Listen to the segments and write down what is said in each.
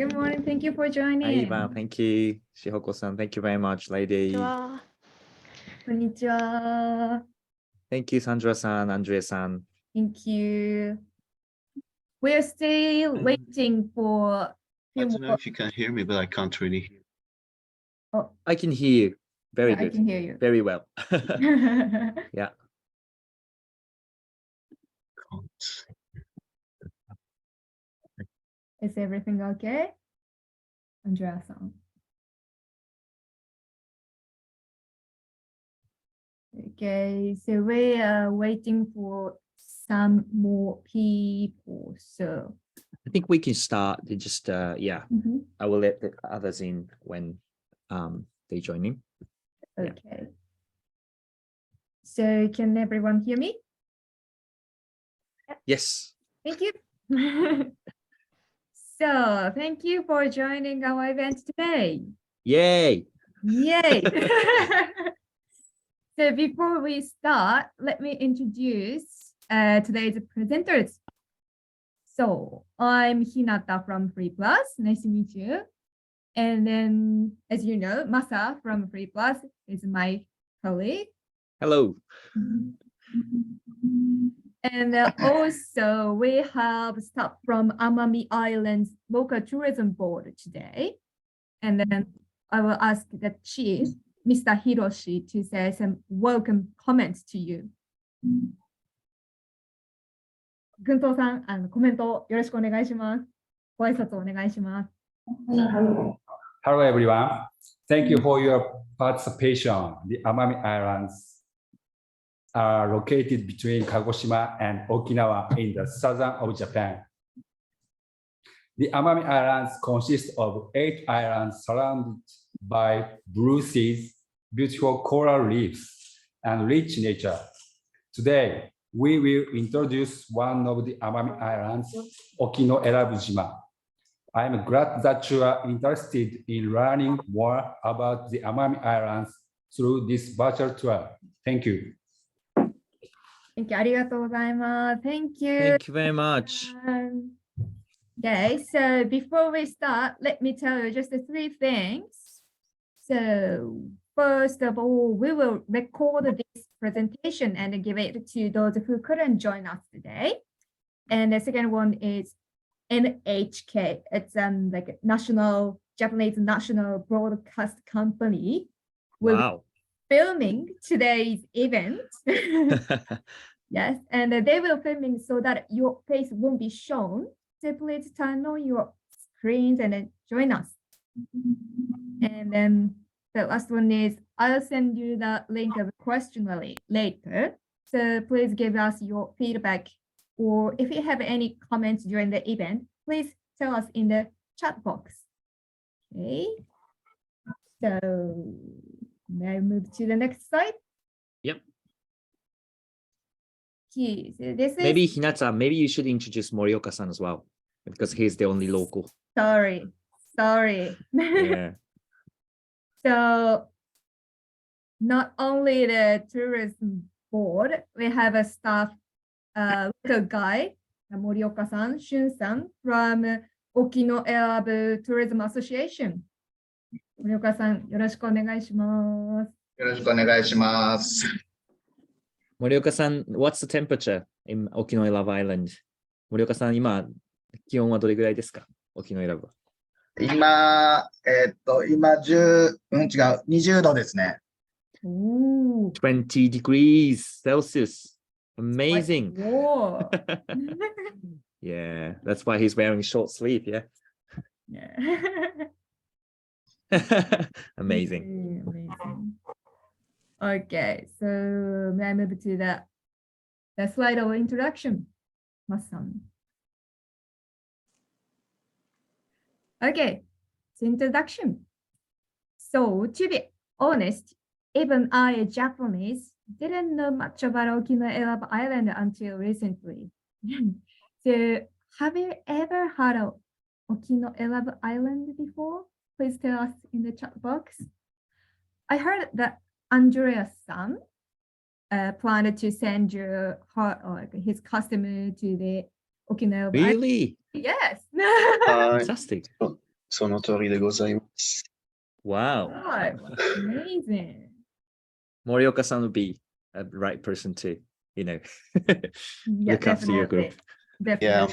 Good morning. Thank you for Hi, joining. Ivan. Thank you. Shihoko-san, thank you very much, lady. こんにちは。 Thank you, Sandra-san, Andrea-san. Thank you. We're still waiting for I don't know if you can hear me, but I can't really hear. I can hear you. Very Yeah, I good. can hear you. Very well. Yeah. Can't. Is everything okay? Andrea-san. Okay, so we are waiting for some more people. So I think we can start. They just yeah. Mhm. I will let the others in when they join in. Yeah. Okay. So can everyone hear me? Yes. Thank you. So thank you for joining our event today. Yay. Yay! So before we start, let me introduce today's presenters. So I'm Hinata from Free Plus. Nice to meet you. And then, as you know, Masa from Free Plus is my colleague. Hello. And also we have staff from Amami Islands Local Tourism Board today. And then I will ask the chief, Mr. Hiroshi, to say some welcome comments to you. 軍藤さん、コメントよろしくお願いします。ご挨拶お願いします。Hello, everyone. Thank you for your participation. The Amami Islands are located between Kagoshima and Okinawa in the southern of Japan. The Amami Islands consist of 8 islands surrounded by blue seas, beautiful coral reefs, and rich nature. Today, we will introduce one of the Amami Islands, Okinoerabu. I am glad that you are interested in learning more about the Amami Islands through this virtual tour. Thank you. Thank you. ありがとうございます。Thank you. Thank you very much. Okay, so before we start, let me tell you just the 3 things. So first of all, we will record this presentation and give it to those who couldn't join us today. And the second one is NHK. It's like a Japanese national broadcast company. Wow. Filming today's event. Yes, and they will filming so that your face won't be shown. So please turn on your screens and then join us. And then the last one is I'll send you the link of the questionnaire later. So please give us your feedback, or if you have any comments during the event, please tell us in the chat box. Okay. So may I move to the next slide? Yep. Okay, so this is Maybe Hinata, maybe you should introduce Morioka-san as well, because he's the only local. sorry. Yeah. So not only the tourism board, we have a staff local guide, Morioka-san, Shun-san from Okinoerabu Tourism Association. Morioka-san, よろしくお願いします。よろしくお願いします。Morioka-san, what's the temperature in Okinoerabu Island? Morioka-san, 今、気温はどれぐらいですか？Okinoerabu。今、20度ですね。Ooh. 20 degrees Celsius. Amazing. Whoa. Yeah, that's why he's wearing short sleeve, yeah. Yeah. Amazing. Amazing. Okay, so may I move to the slide of introduction, Mas-san. Okay, so introduction. So to be honest, even I, a Japanese, didn't know much about Okinoerabu Island until recently. So have you ever heard of Okinoerabu Island before? Please tell us in the chat box. I heard that Andreas-san planned to send his customer to the Okinawa. Really? Yes. Fantastic. Sonotori de gozaimasu. Wow. Wow, amazing. Morioka-san would be a right person to, Yeah, look after your group. Definitely. Yeah,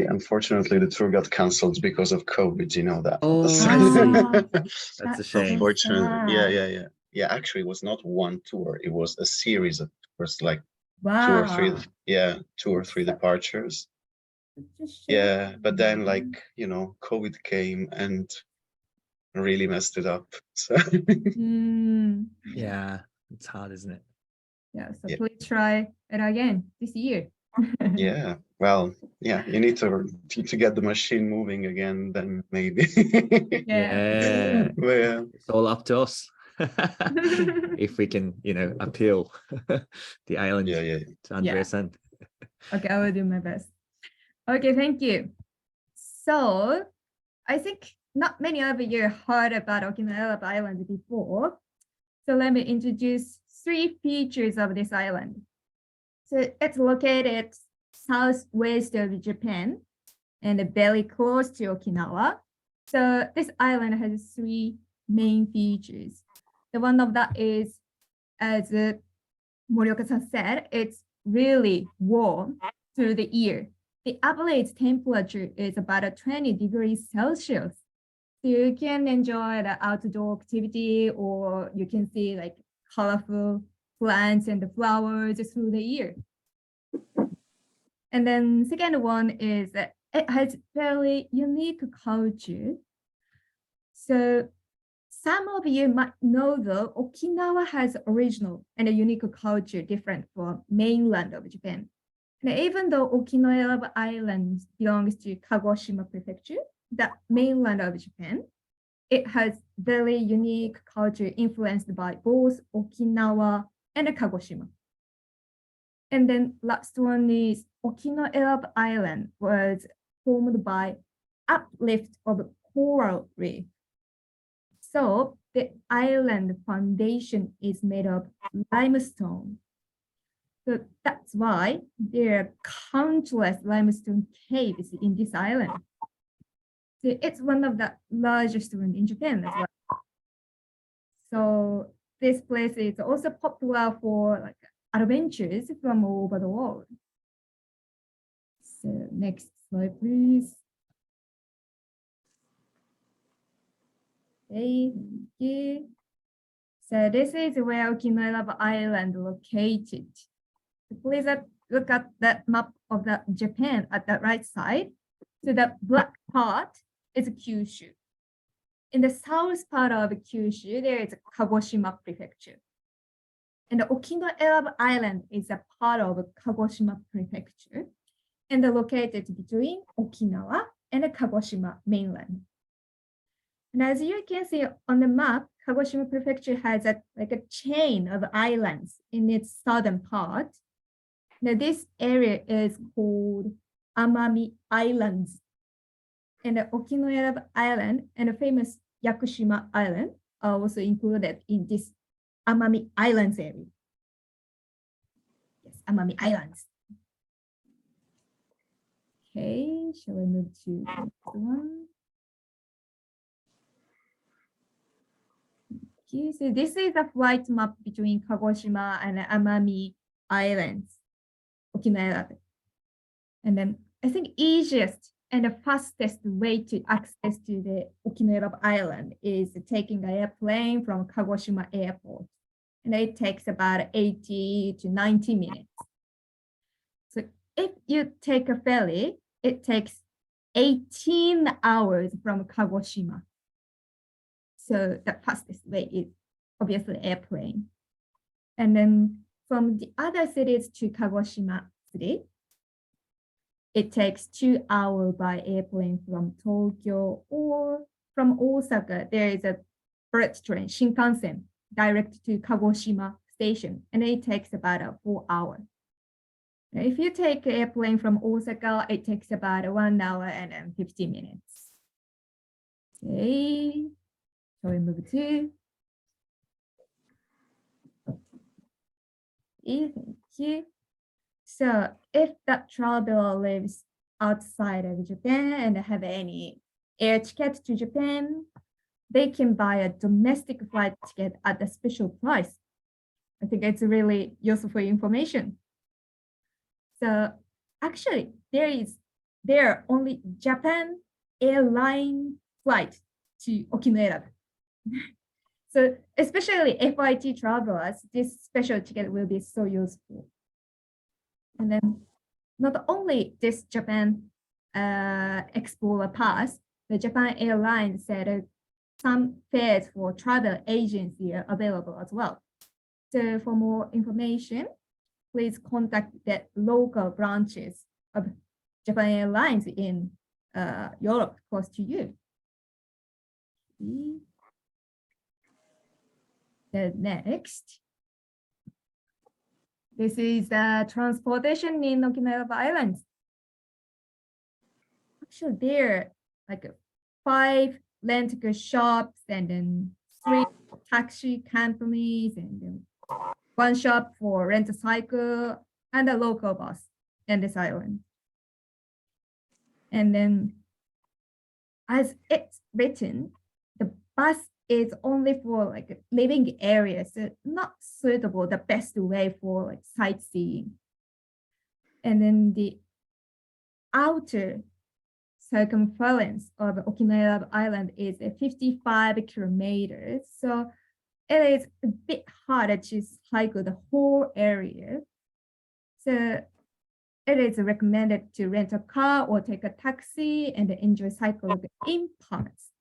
unfortunately, the tour got cancelled because of COVID. You know that. Oh, I see. That's a shame. Unfortunately, sad. yeah. Actually, it was not one tour. It was a series of tours, like Wow. 2 or 3 departures. Such a shame. Yeah, but then COVID came and really messed it up. So Mm, Yeah, it's hard, isn't it? yeah, so Yeah. please try it again this year. yeah, well, yeah, you need to get the machine moving again, then maybe. Yeah. But yeah. It's all up to us. If we can, appeal the island Yeah. to Andrea-san. Okay, I will do my best. Okay, thank you. So I think not many of you heard about Okinawa Island before. So let me introduce 3 features of this island. So it's located southwest of Japan and very close to Okinawa. So this island has 3 main features. The one of that is, as Morioka-san said, it's really warm through the year. The average temperature is about 20 degrees Celsius. So you can enjoy the outdoor activity, or you can see like colorful plants and the flowers through the year. And then second one is that it has very unique culture. So some of you might know though, Okinawa has original and a unique culture different from mainland of Japan. And even though Okinawa Island belongs to Kagoshima Prefecture, the mainland of Japan, it has very unique culture influenced by both Okinawa and Kagoshima. And then last one is Okinoerabu Island was formed by uplift of coral reef. So the island foundation is made of limestone. So that's why there are countless limestone caves in this island. So it's one of the largest ones in Japan as well. So this place is also popular for like adventures from all over the world. So next slide, please. Okay, thank you. So this is where Okinawa Island located. Please look at the map of the Japan at the right side. So the black part is Kyushu. In the south part of Kyushu, there is Kagoshima Prefecture. And the Okinawa Island is a part of Kagoshima Prefecture and located between Okinawa and Kagoshima mainland. And as you can see on the map, Kagoshima Prefecture has a chain of islands in its southern part. Now this area is called Amami Islands. And the Okinoerabu Island and the famous Yakushima Island are also included in this Amami Islands area. Yes, Amami Islands. Okay, shall we move to the next one? Okay, so this is a flight map between Kagoshima and Amami Islands, Okinawa. And then I think easiest and the fastest way to access to the Okinawa Island is taking an airplane from Kagoshima Airport. And it takes about 80 to 90 minutes. So if you take a ferry, it takes 18 hours from Kagoshima. So the fastest way is obviously airplane. And then from the other cities to Kagoshima city, it takes 2 hours by airplane from Tokyo, or from Osaka. There is a bullet train, Shinkansen, direct to Kagoshima station, and it takes about 4 hours. If you take an airplane from Osaka, it takes about 1 hour and 50 minutes. Okay, so we move to. Thank you. So if that traveler lives outside of Japan and have any air ticket to Japan, they can buy a domestic flight ticket at a special price. I think it's really useful information. So actually, there are only Japan airline flight to Okinawa. So especially FIT travelers, this special ticket will be so useful. And then not only this Japan Explorer Pass, the Japan Airlines said some fares for travel agency are available as well. So for more information, please contact the local branches of Japan Airlines in Europe close to you. The next, this is transportation in Okinawa Islands. Actually, there are like 5 rental shops and then 3 taxi companies and then 1 shop for rent a cycle and a local bus in this island. And then as it's written, the bus is only for like living areas, so not suitable, the best way for like sightseeing. And then the outer circumference of Okinawa Island is 55 kilometers. So it is a bit harder to cycle the whole area. So it is recommended to rent a car or take a taxi and enjoy cycling in parts.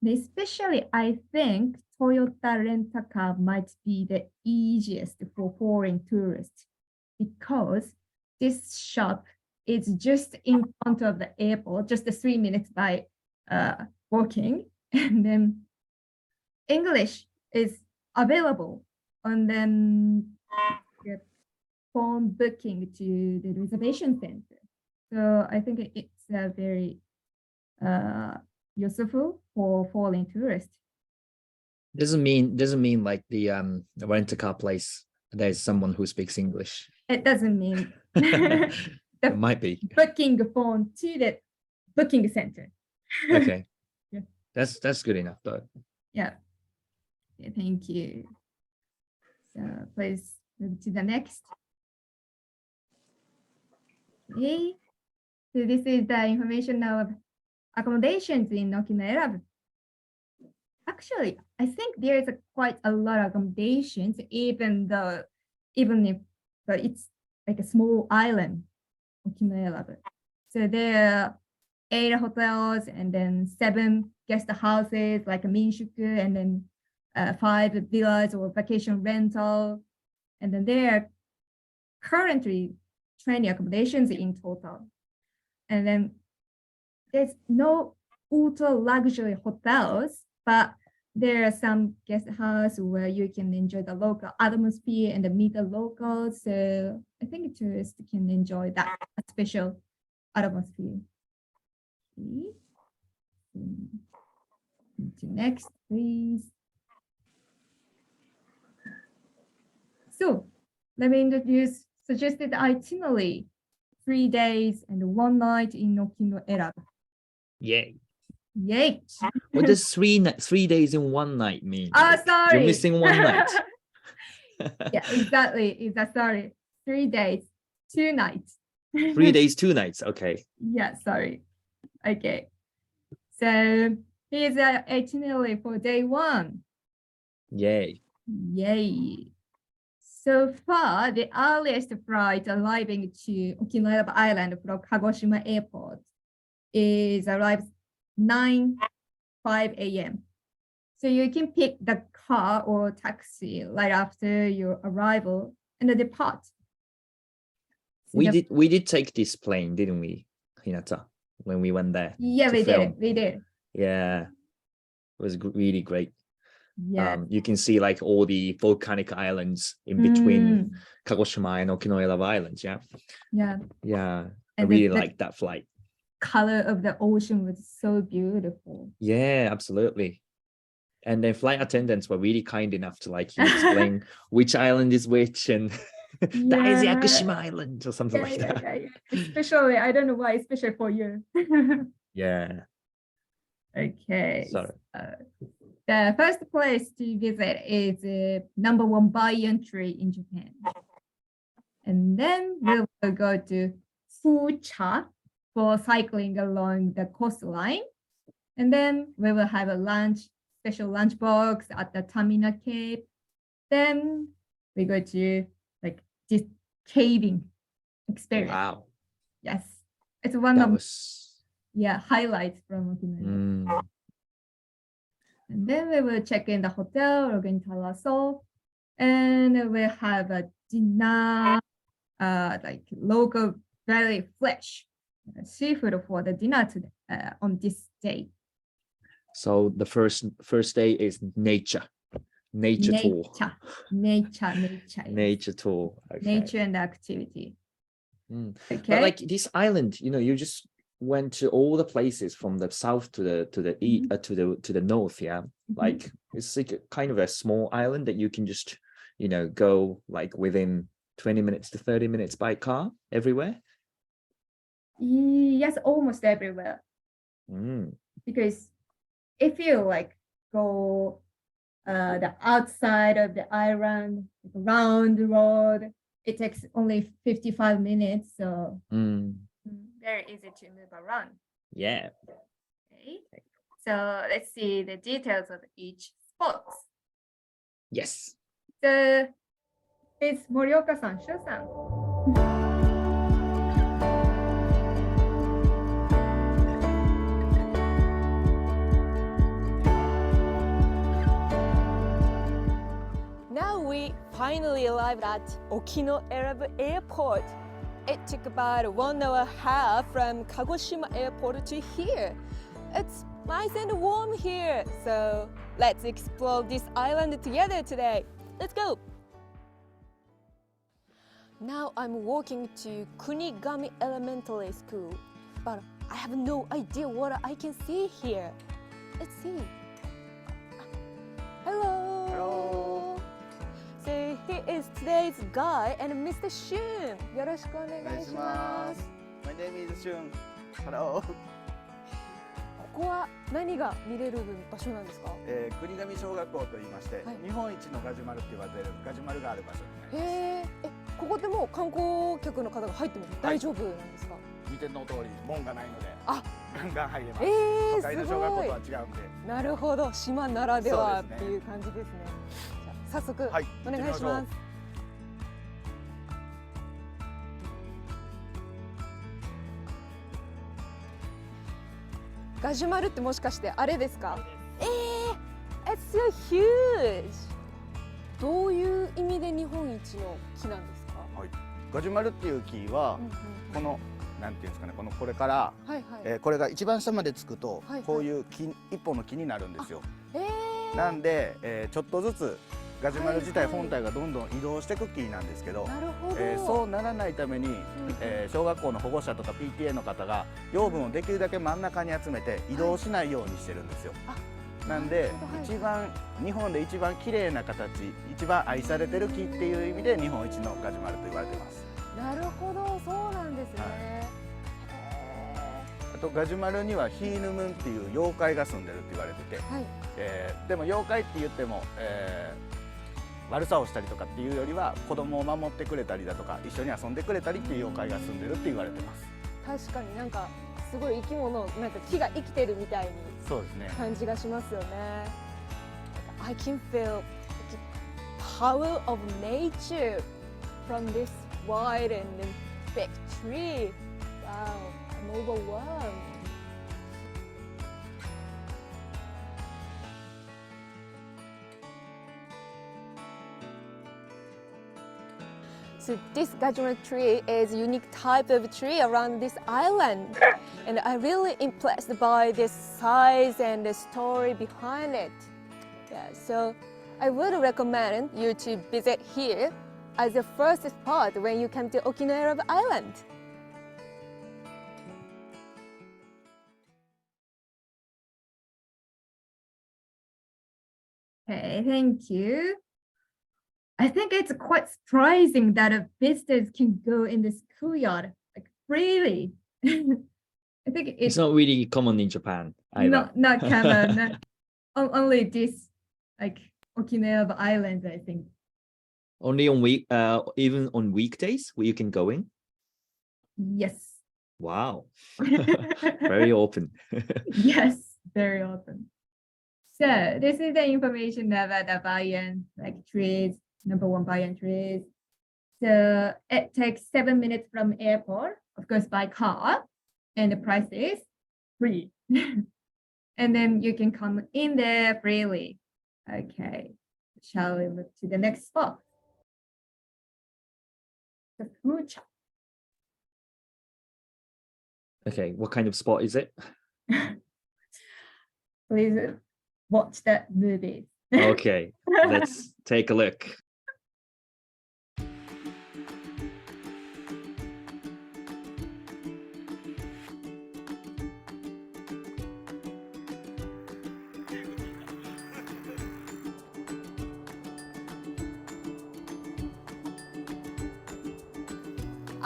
Especially, I think Toyota rent-a-car might be the easiest for foreign tourists because this shop is just in front of the airport, just 3 minutes by walking, and then English is available, and then get phone booking to the reservation center. So I think it's a very useful for foreign tourists. Doesn't mean like the rent-a-car place there's someone who speaks English. It doesn't mean It might be. booking phone to the booking center. Okay. Yeah. That's good enough though. Yeah. Okay, thank you. So please move to the next. Okay. So this is the information of accommodations in Okinawa. Actually, I think there is quite a lot of accommodations, even if it's like a small island, Okinawa. So there are 8 hotels and then 7 guest houses like a minshuku, and then 5 villas or vacation rental. And then there are currently 20 accommodations in total. And then there's no ultra luxury hotels, but there are some guest houses where you can enjoy the local atmosphere and meet the locals. So I think tourists can enjoy that special atmosphere. Okay. To next, please. So let me introduce suggested itinerary: 3 days and 1 night in Okinoerabu. Yay. Yay! What does 3 days and 1 night mean? Oh, sorry. You're missing 1 night. Yeah, exactly. Sorry. 3 days, 2 nights. 3 days, 2 nights. Okay. Yeah, sorry. Okay. So here's the itinerary for day 1. Yay. Yay. So far, the earliest flight arriving to Okinawa Island from Kagoshima Airport arrives 9:05 a.m. So you can pick the car or taxi right after your arrival and depart. So We did take this plane, didn't we, Hinata, when we went there? Yeah, to we film? did. We did. Yeah, it was really great. Yeah. You can see like all the volcanic islands in between Kagoshima and Okinoerabu Islands. Yeah. Yeah. Yeah. I And really the liked that flight. color of the ocean was so beautiful. Yeah, absolutely. And then flight attendants were really kind enough to like explain which island is which, and that is Yeah. Yakushima Island or something like that. Yeah. Especially, I don't know why, especially for you. Yeah. Okay. Sorry. The first place to visit is number one buy entry in Japan. And then we will go to Fucha for cycling along the coastline. And then we will have a special lunch box at the Tamina Cave. Then we go to like this caving experience. Wow. Yes. It's one That of was. highlights from Okinawa. Mm, And then we will check in the hotel or in Taraso. And we'll have a dinner, like local, very fresh seafood for the dinner today, on this day. so the first day is nature tour. Nature. Nature tour. Okay. Nature and activity. Mm. Okay. But like this island, you just went to all the places from the south to the north. Yeah, like it's like a kind of a small island that you can just go like within 20 minutes to 30 minutes by car everywhere. Yes, almost everywhere. Because if you like go the outside of the island, like, around the road, it takes only 55 minutes. So very easy to move around. Yeah. Okay. So let's see the details of each spot. Yes. So it's Morioka-san, Shu-san. Now we finally arrived at Okinoerabu Airport. It took about 1.5 hours from Kagoshima Airport to here. It's nice and warm here, so let's explore this island together today. Let's go! Now I'm walking to Kunigami Elementary School, but I have no idea what I can see here. Let's see. Hello! Hello! So here is today's guide and Mr. Shun. よろしくお願いします。 My name is Shun. Hello. ここは何が見れる場所なんですか？国頭小学校と言いまして、はい日本一のガジュマルって言われているガジュマルがある場所になりへえ、ここでも観光客の方が入っても大丈夫なんですか？ます。見ての通り門がないので、あ、ガンガン入れます。都会のすごい小学校とは違うんで。なるほど、島ならではそうですねっていう感じですね。じゃあ早速、はいお願いします。ガジュマルってもしかしてあれですか？It's so huge! どういう意味で日本一の木なんですか？ガジュマルっていう木は、このなんていうんですかね、これから、はいはい。これが一番下までつくと、はいはいこういう木一本の木になるんですよ。ーなんで、ちょっとずつガジュマル自体はいはい本体がどんどん移動していく木なんですけど、なるほど。そうならないために、小学校の保護者とか PTA の方が養分をできるだけ真ん中に集めて移動しないようにしてるんですよ。なんで一番日本で一番綺麗な形、一番愛されてる木っていう意味で日本一のガジュマルと言われてます。なるほど、そうなんですね。あとガジュマルにはヒーヌムンっていう妖怪が住んでるって言われてて、はい。でも妖怪って言っても、悪さをしたりとかっていうよりは子供を守ってくれたりだとか一緒に遊んでくれたりっていう妖怪が住んでるって言われてます。確かになんかすごい生き物、なんか木が生きてるみたいにそうですね。感じがしますよね。I can feel the power of nature from this wide and big tree. Wow, I'm overwhelmed. So this gajumar tree is a unique type of tree around this island, and I'm really impressed by the size and the story behind it. Yeah, so I would recommend you to visit here as the first spot when you come to Okinoerabu Island. Okay, thank you. I think it's quite surprising that visitors can go in the schoolyard like freely. I think It's it's not really common in Japan either. not common. Only this like Okinawa Island, I think. Only on even on weekdays where you can go in. Yes. Wow. Very open. Yes, very often. So this is the information about the banyan like trees, number one banyan trees. So it takes 7 minutes from airport, of course, by car, and the price is free. And then you can come in there freely. Okay, shall we move to the next spot? The food shop. Okay, what kind of spot is it? Please watch that movie. Okay, let's take a look.「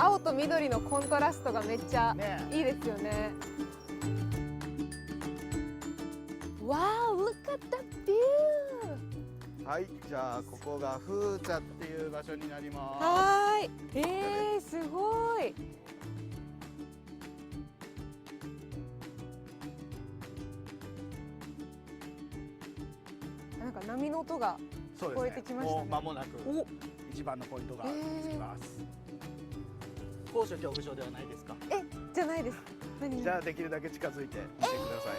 青と緑のコントラストがめっちゃいいですよね。Wow, look at the view! はい、じゃあここがフーチャっていう場所になります。はーい。すごい。なんか波の音がそう聞こえてきましたね。もう間もなくお、一番のポイントがつきます。高所恐怖症ではないですか？じゃないです。何？じゃあできるだけ近づいてみてください。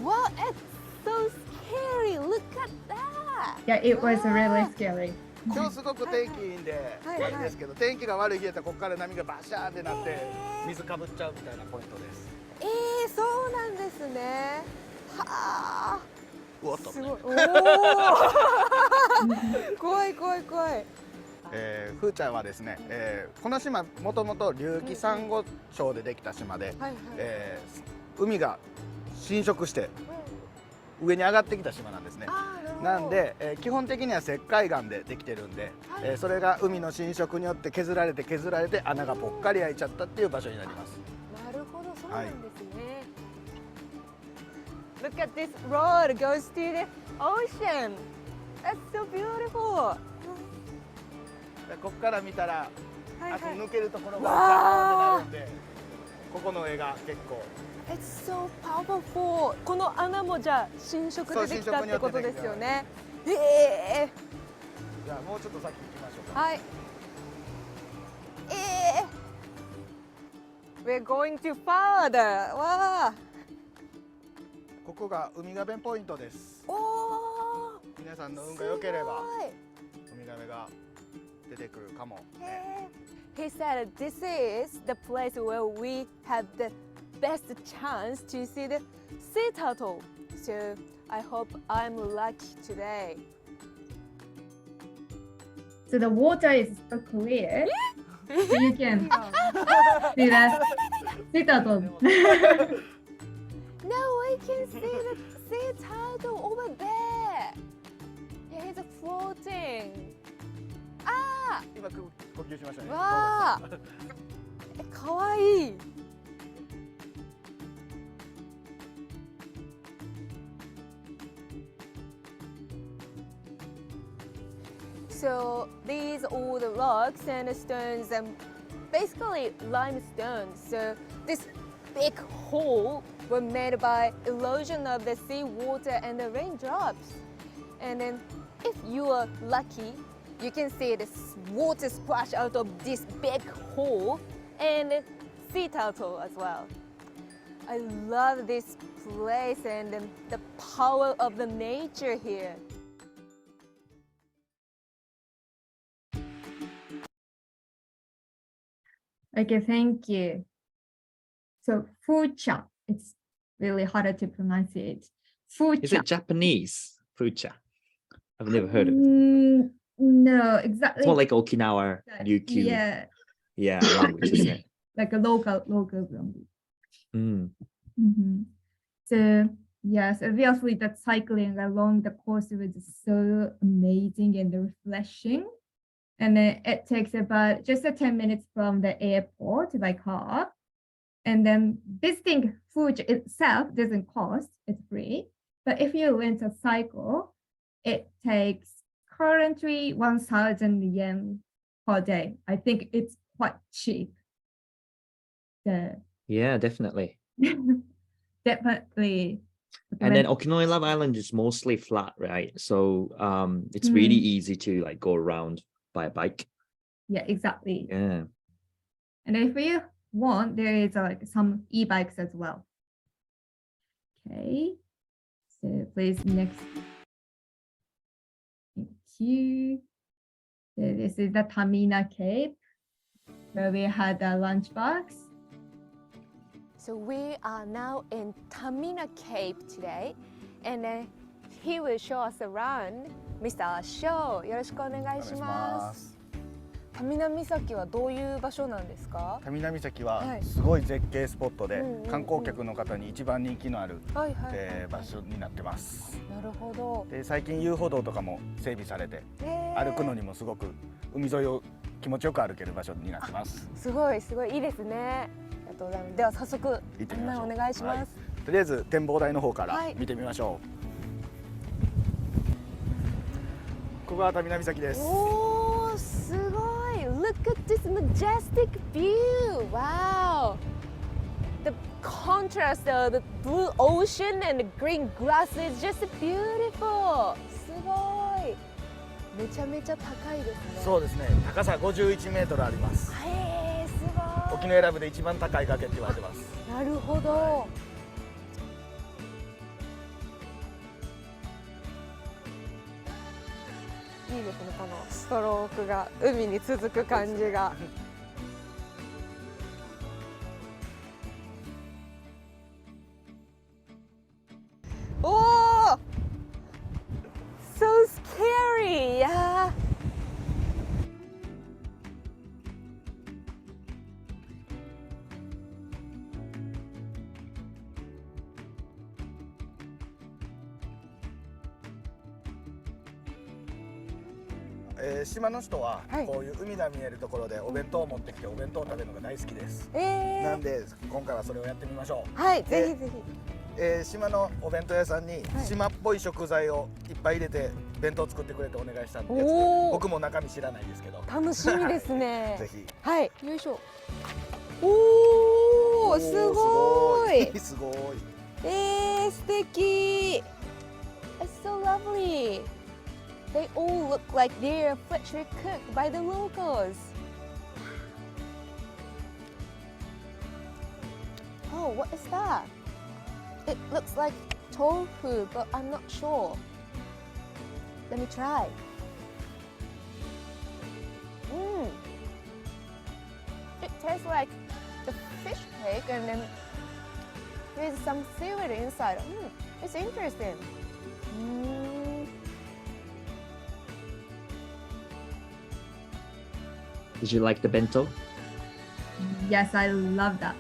Wow, it's so scary. Look at that. Yeah, it was really scary. 今日すごく天気いいんで、はいはいあれですけど、天気が悪い日やったらここから波がバシャーってなって水かぶっちゃうみたいなポイントです。そうなんですね。はあ。うおっと。すごい。おお。怖い怖い怖い。フーチャーはですね、この島もともと隆起サンゴ礁でできた島で、はいはい。海が浸食して上に上がってきた島なんですね。なんで、基本的には石灰岩でできてるんで、それが海の浸食によって削られて穴がぽっかり開いちゃったっていう場所になります。なるほど、そうなんですね。Look at this road goes to the ocean. That's so beautiful. ここから見たら、はいはい足抜けるところがザーンってなるんで、ここの絵が結構。It's so powerful. この穴もじゃあ浸食でできたってことですよね。じゃあもうちょっと先行きましょうか。はい。We're going to further. わあ。ここがウミガメポイントです。おお。皆さんの運が良ければすごい。ウミガメが出てくるかも。He said this is the place where we have the best chance to see the sea turtle. So I hope I'm lucky today. So the water is so clear. So you can see the sea turtle. Now I can see the sea turtle over there. Yeah, he's floating. あ今呼吸しましたね。ー、わあ。かわいい。So these all the rocks and stones and basically limestone. So this big hole were made by erosion of the seawater and the raindrops. And then if you are lucky, you can see the water splash out of this big hole and sea turtle as well. I love this place and the power of the nature here. Okay, thank you. So fucha, it's really hard to pronounce it. Fucha. Is it Japanese? Fucha. I've never heard of it. No, exactly. It's more like Okinawa, Ryukyu. Yeah, Language, isn't it? like a local language. Mm. So yes, obviously that cycling along the coast was so amazing and refreshing. And then it takes about just 10 minutes from the airport by car. And then visiting Fuji itself doesn't cost, it's free. But if you rent a cycle, it takes currently 1,000 yen per day. I think it's quite cheap. Yeah, definitely. Definitely. And then Okinoerabu Island is mostly flat, right? So it's really easy to like go around by a bike. Yeah, exactly. Yeah. And if you want, there is like some e-bikes as well. Okay. So please next. Thank you. So this is the Tamina Cave where we had a lunchbox. So we are now in Tamina Cave today, and he will show us around. Mr. Show, よろしくお願いします。タミナ岬はどういう場所なんですか？タミナ岬はすごい絶景スポットで、観光客の方に一番人気のある場所になってます。なるほど。で、最近遊歩道とかも整備されて、歩くのにもすごく海沿いを気持ちよく歩ける場所になってます。すごいすごいいいですね。ありがとうございます。では早速案内お願いします。とりあえず展望台の方から見てみましょう。ここがタミナ岬です。おー、すごい。Look at this majestic view. Wow. The contrast of the blue ocean and the green grass is just beautiful. すごい。めちゃめちゃ高いですね。そうですね。高さ51メートルあります。すごい。沖永良部で一番高い崖って言われてます。なるほど。いいですね、このストロークが海に続く感じが。おお So scary! Yeah. 島の人はこういう海が見えるところでお弁当を持ってきてお弁当を食べるのが大好きです。なんで今回はそれをやってみましょう。はい、ぜひぜひ。島のお弁当屋さんに島っぽい食材をいっぱい入れて弁当作ってくれてお願いしたんで、僕も中身知らないですけど。楽しみですね。ぜひ。はい。よいしょ。おお、すごい。すごい。素敵。It's so lovely. They all look like they're freshly cooked by the locals. Oh, what is that? It looks like tofu, but I'm not sure. Let me try. It tastes like the fish cake, and then there's some seaweed inside. It's interesting. Did you like the bento? Yes, I love that.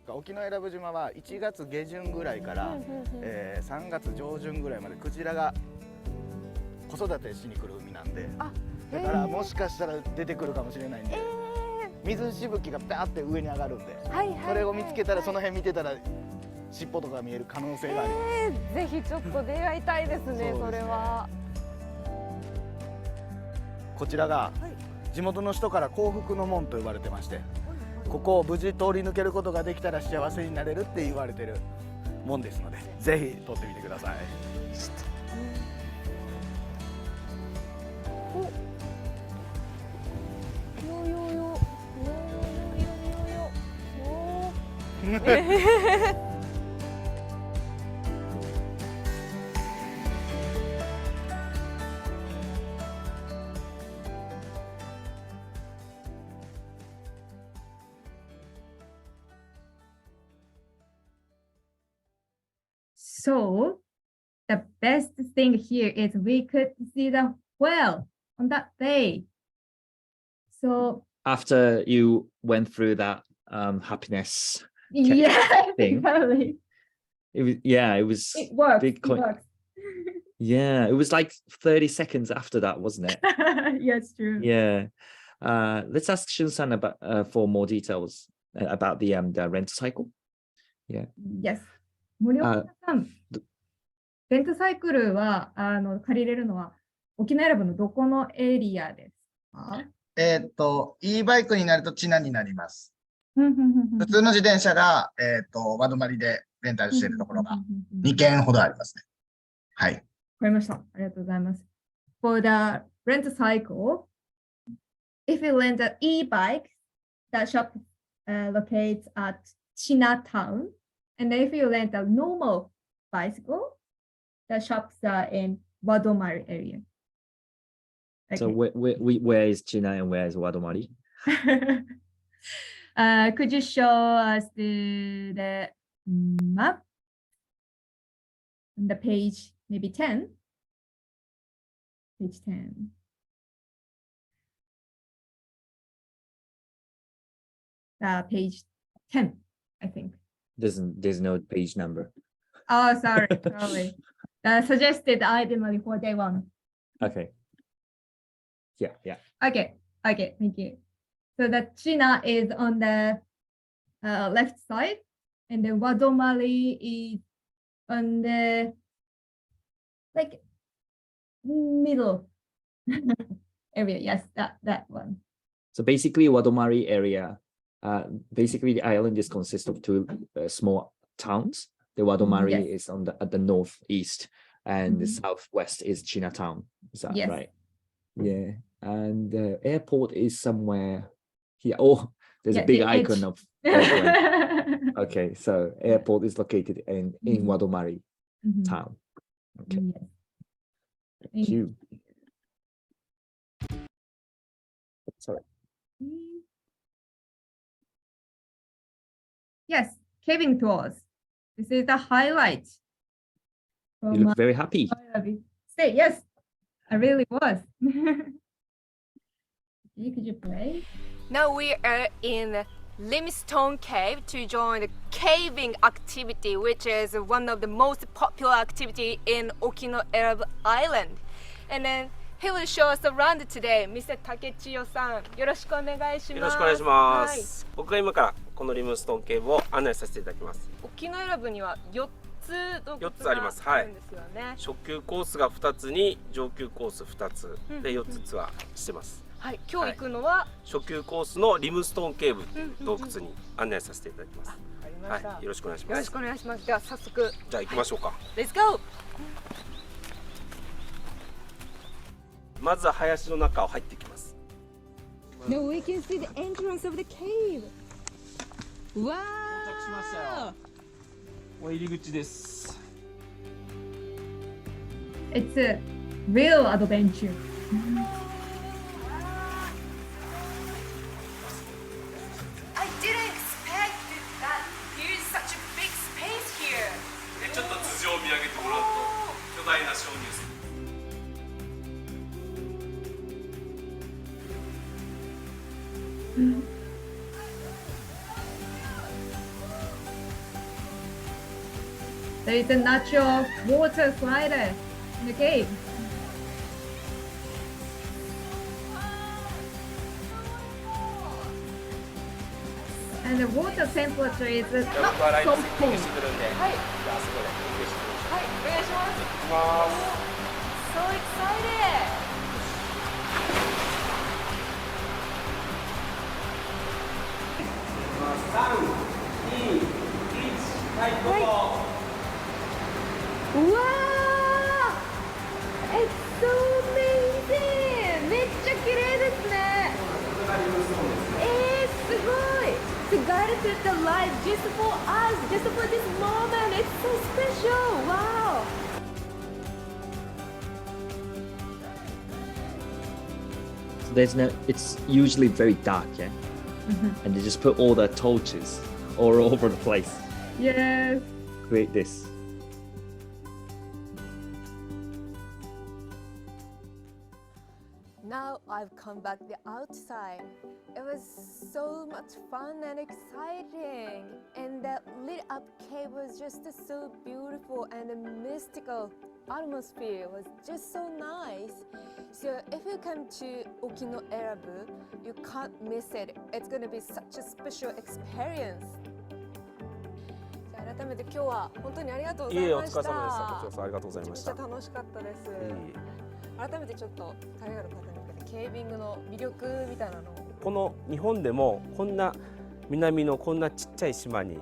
沖永良部島は1月下旬ぐらいから、3月上旬ぐらいまでクジラが子育てしに来る海なんで、だからもしかしたら出てくるかもしれないんで、水しぶきがパーって上に上がるんで、それを見つけたらその辺見てたら尻尾とか見える可能性があります。ぜひちょっと出会いたいですね、それは。こちらが地元の人から幸福の門と呼ばれてまして、ここを無事通り抜けることができたら幸せになれるって言われてる門ですので、ぜひ通ってみてください。So the best thing here is we could see the whale on that day. So after you went through that happiness yeah, thing, exactly. it was it was It works. big It works. Yeah, it was like 30 seconds after that, wasn't it? Yes, true. Yeah. Let's ask Shun-san about for more details about the rental cycle. Yeah. Yes. 森岡さん、レントサイクルは借りれるのは沖縄選ぶのどこのエリアですか？e バイクになるとチナになります。ふんふんふんふん普通の自転車が、ワドマリでレンタルしているところが2軒ほどありますね。はい。わかりました。ありがとうございます。For the rent cycle, if you rent an e-bike, the shop locates at Chinatown. And if you rent a normal bicycle, the shops are in Wadomari area. So where is China and where is Wadomari? Could you show us the map on the page, maybe 10? Page 10. Page 10, I think. There's no page number. Oh, sorry. Suggested item for day one. Okay. Yeah. Okay, thank you. So the China is on the left side, and the Wadomari is on the middle area. Yes, that one. So basically, Wadomari area. Basically, the island is consists of two small towns. The Wadomari is at the northeast, and the southwest is Chinatown. Is that right? Yeah. And the airport is somewhere here. Oh, there's a big icon of airplane. Okay, so airport is located in Wadomari town. Okay. Thank you. Sorry. Yes, caving tours. This is the highlight. You look very happy. Stay, yes, I really was. Could you play? Now we are in Limestone Cave to join the caving activity, which is one of the most popular activity in Okinoerabu Island. And then he will show us around today. Mr. Takechiyo-san, よろしくお願いします。よろしくお願いします。僕が今からこのリムストーンケーブを案内させていただきます。沖永良部には4つ洞窟あります。はい。んですよね。初級コースが2つに上級コース2つで4つツアーしてます。はい、今日行くのは、初級コースのリムストーンケーブっていう洞窟に案内させていただきます。わかりました。はい、よろしくお願いします。よろしくお願いします。では早速、じゃあ行きましょうか。Let's go! まずは林の中を入っていきます。Now we can see the entrance of the cave. わー！到着しましたよ。これ入り口です。It's a real adventure. I didn't expect that there is such a big space here. ちょっと頭上を見上げてもらうと巨大な鍾乳石。There is a natural water slider in the cave. And the water temperature is not so cold. はい。はい、お願いします。So excited! 3、2、1、はい、どうぞ。うわー It's so amazing! めっちゃ綺麗ですね。すごい To guide us with the light just for us, just for this moment. It's so special. Wow! It's usually very dark, yeah? And they just put all the torches all over the place. Yes. Create this. Now I've come back the outside. It was so much fun and exciting. And that lit up cave was just so beautiful and mystical. atmosphere was just so nice. So if you come to Okinoerabu, you can't miss it. It's going to be such a special experience. じゃあ改めて今日は本当にありがとうございました。いえ、お疲れ様でした。こちらこそありがとうございました。めっちゃ楽しかったです。いえいえ。改めてちょっと海外の方に向けてケービングの魅力みたいなのを。この日本でもこんな南のこんなちっちゃい島に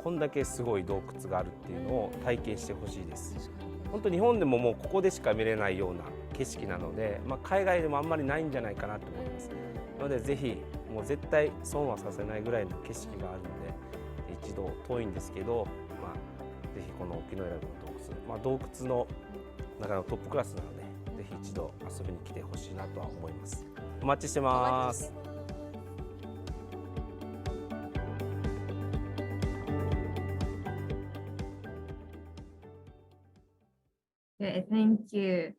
こんだけすごい洞窟があるっていうのを体験してほしいです。本当日本でももうここでしか見れないような景色なので、海外でもあんまりないんじゃないかなと思います。なのでぜひもう絶対損はさせないぐらいの景色があるので、一度遠いんですけど、ぜひこの沖永良部の洞窟、洞窟の中のトップクラスなので、ぜひ一度遊びに来てほしいなとは思います。お待ちしてます。Okay, thank you.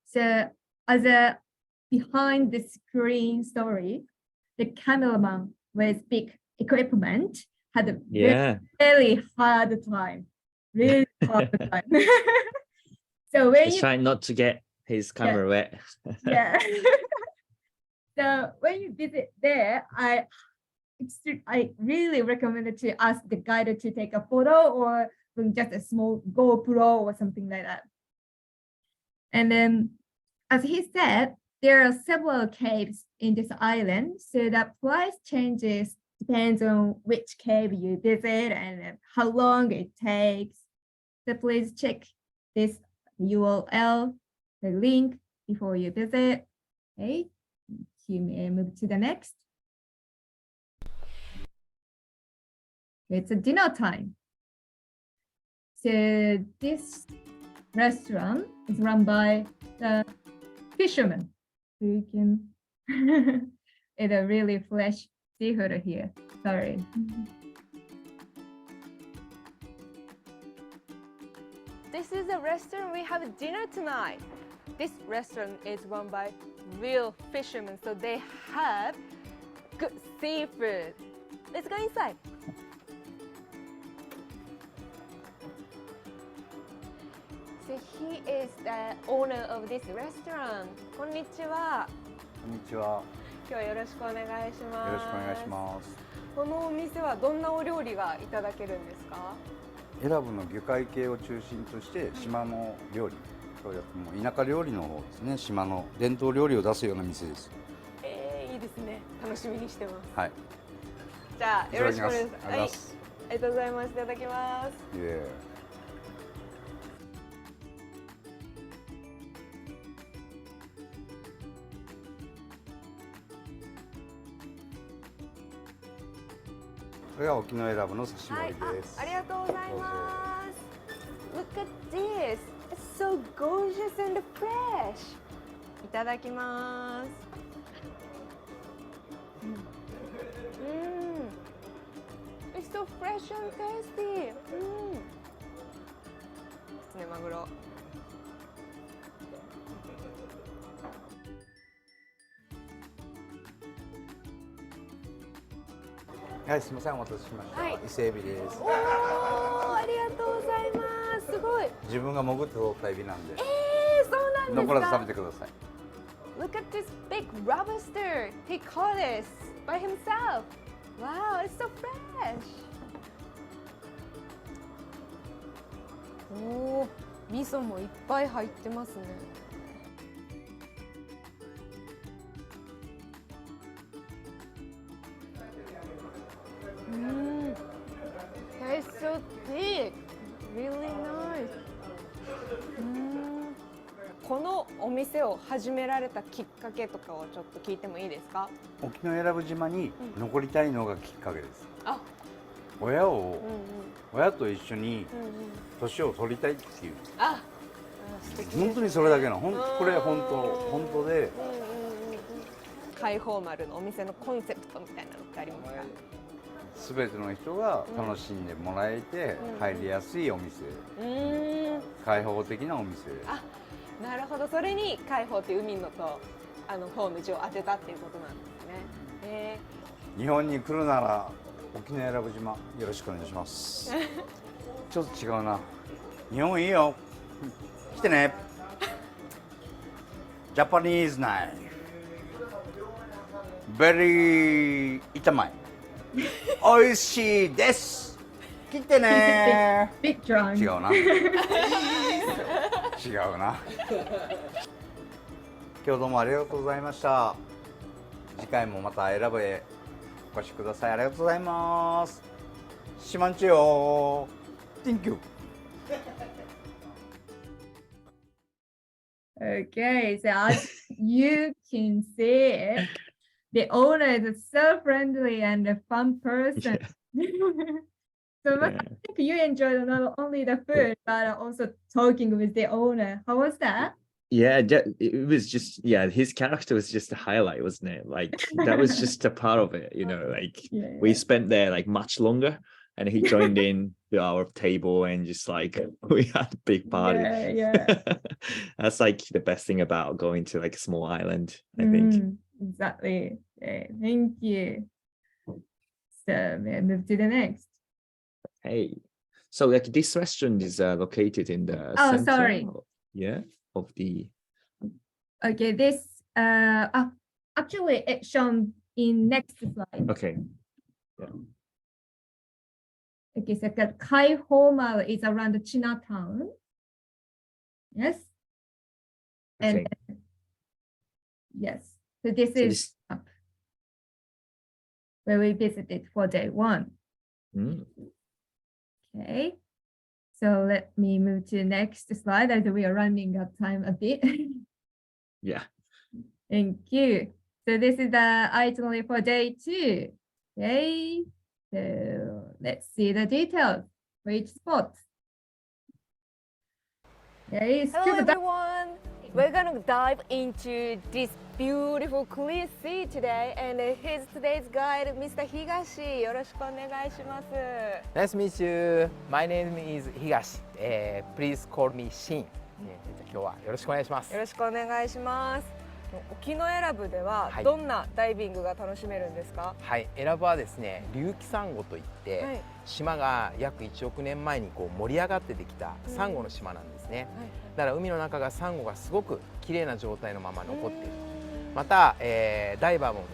So, as a behind the screen story, the cameraman with big equipment had a very hard time. Really hard time. So when He's trying not to get his camera wet. Yeah. So when you visit there, I really recommend to ask the guide to take a photo or just a small GoPro or something like that. And then, as he said, there are several caves in this island, so the price changes depends on which cave you visit and how long it takes. So please check this URL, the link before you visit. Okay, you may move to the next. It's a dinner time. So this restaurant is run by the fishermen who can eat a really fresh seafood here. Sorry. This is a restaurant we have dinner tonight. This restaurant is run by real fishermen, so they have good seafood. Let's go inside. So he is the owner of this restaurant. こんにちは。こんにちは。今日はよろしくお願いします。よろしくお願いします。このお店はどんなお料理がいただけるんですか？エラブの魚介系を中心として島の料理、そういうもう田舎料理の方ですね。島の伝統料理を出すような店です。いいですね。楽しみにしてます。はい。じゃあよろしくお願いします。はい。ありがとうございます。いただきます。これが沖永良部の刺し盛りです。ありがとうございます。Look at this. It's so gorgeous and fresh. いただきます。It's so fresh and tasty. キツネマグロ。はい、すみません、お待たせしました。伊勢エビです。おお、ありがとうございます。すごい。自分が潜って取ったエビなんで。そうなんですか。残らず食べてください。Look at this big lobster. He caught this by himself. Wow, it's so fresh. おお、味噌もいっぱい入ってますね。Tastes so thick. Really nice. このお店を始められたきっかけとかをちょっと聞いてもいいですか？沖永良部島に残りたいのがきっかけです。親と一緒に年を取りたいっていう。本当にそれだけの、これ本当で。開放丸のお店のコンセプトみたいなのってありますか？すべての人が楽しんでもらえて入りやすいお店、開放的なお店。なるほど、それに開放っていう海のと方の字を当てたっていうことなんですね。日本に来るなら沖永良部島よろしくお願いします。ちょっと違うな。日本いいよ。来てね。ジャパニーズナイフ。ベリー痛まい。美味しいです。来てね。 Big drunk. 違うな。違うな。今日どうもありがとうございました。次回もまた選ぶへお越しください。ありがとうございます。しまんちよ。Thank you. Okay, so as you can see, the owner is so friendly and a fun person. So I think you enjoyed not only the food, but also talking with the owner. How was that? Yeah, it was just, yeah, his character was just a highlight, wasn't it? Like that was just a part of it, you know, like we spent there like much longer, and he joined in to our table and just like we had a big party. Yeah. That's like the best thing about going to like a small island, I think. Exactly. Okay, thank you. So may I move to the next? Hey, so like this restaurant is located in the Oh, center, sorry. Yeah, of the. Okay, this actually it's shown in next slide. Okay. Yeah. Okay, so that Kaihomal is around Chinatown. Yes. And Okay. yes, so this So is where we visited for day one. Okay, so let me move to the next slide as we are running out of time a bit. Yeah. Thank you. So this is the itinerary for day two. Okay, so let's see the details for each spot. Okay, Hello everyone! We're gonna dive into this beautiful clear sea today, and here's today's guide, Mr. Higashi. よろしくお願いします。 Nice to meet you. My name is Higashi. Please call me Shin. 今日はよろしくお願いします。よろしくお願いします。沖永良部ではどんなダイビングが楽しめるんですか？はい、永良部はですね、隆起サンゴといって、島が約1億年前にこう盛り上がってできたサンゴの島なんですね。だから海の中がサンゴがすごく綺麗な状態のまま残っている。また、ダイバーも、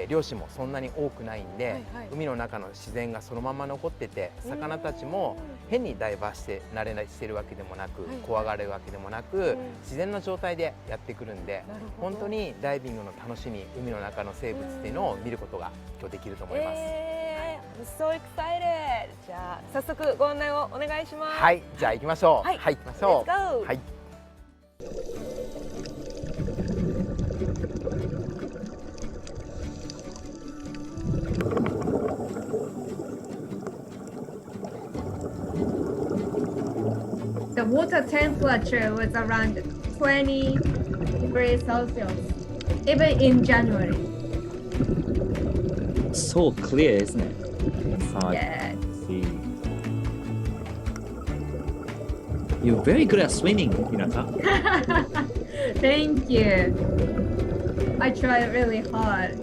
漁師もそんなに多くないんで、海の中の自然がそのまま残ってて、魚たちも変にダイバーして慣れしてるわけでもなく、怖がるわけでもなく、自然の状態でやってくるんで、本当にダイビングの楽しみ、海の中の生物っていうのを見ることが今日できると思います。I'm so excited! じゃあ早速ご案内をお願いします。はい、じゃあ行きましょう。はい、行きましょう。Let's go! はい。The water temperature was around 20 degrees Celsius, even in January. So clear, isn't it? Yes. See. You're very good at swimming, Hinata. Thank you. I tried really hard.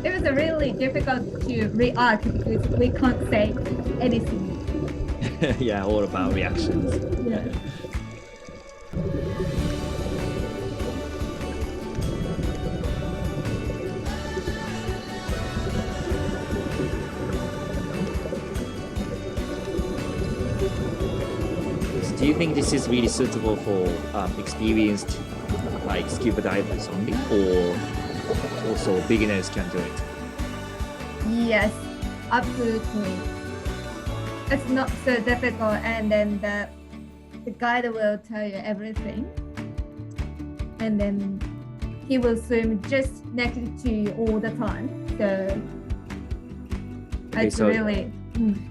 It was really difficult to react because we can't say anything. Yeah, all about reactions. Yeah. Do you think this is really suitable for experienced like scuba divers only, or also beginners can do it? Yes, absolutely. It's not so difficult, and then the guide will tell you everything, and then he will swim just next to you all the time. So it's really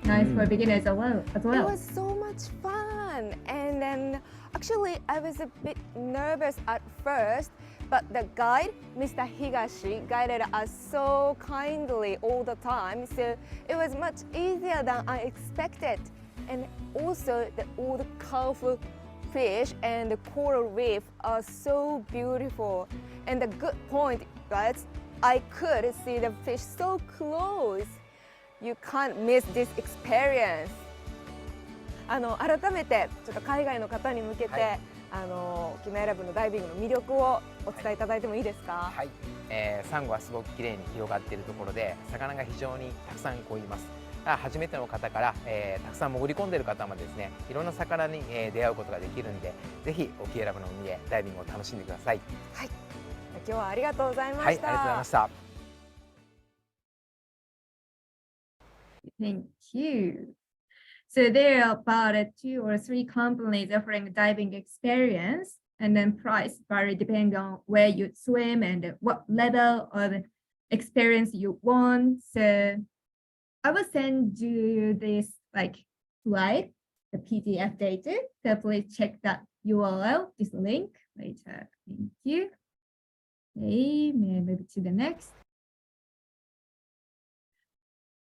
nice for beginners as well. It was so much fun, and then actually I was a bit nervous at first, but the guide, Mr. Higashi, guided us so kindly all the time, so it was much easier than I expected. And also all the colorful fish and the coral reef are so beautiful. And the good point, guys, I could see the fish so close. You can't miss this experience. 改めてちょっと海外の方に向けて、はい、沖縄選ぶのダイビングの魅力をお伝えいただいてもいいですか？はい、サンゴはすごく綺麗に広がっているところで、魚が非常にたくさんいます。初めての方から、たくさん潜り込んでいる方までですね、いろんな魚に、出会うことができるんで、ぜひ沖永良部の海でダイビングを楽しんでください。はい、今日はありがとうございました。はい、ありがとうございました。Thank you. So there are about 2 or 3 companies offering diving experience, and then price vary depending on where you swim and what level of experience you want. So I will send you this slide, the PDF data. So please check that URL, this link later. Thank you. Okay, may I move to the next?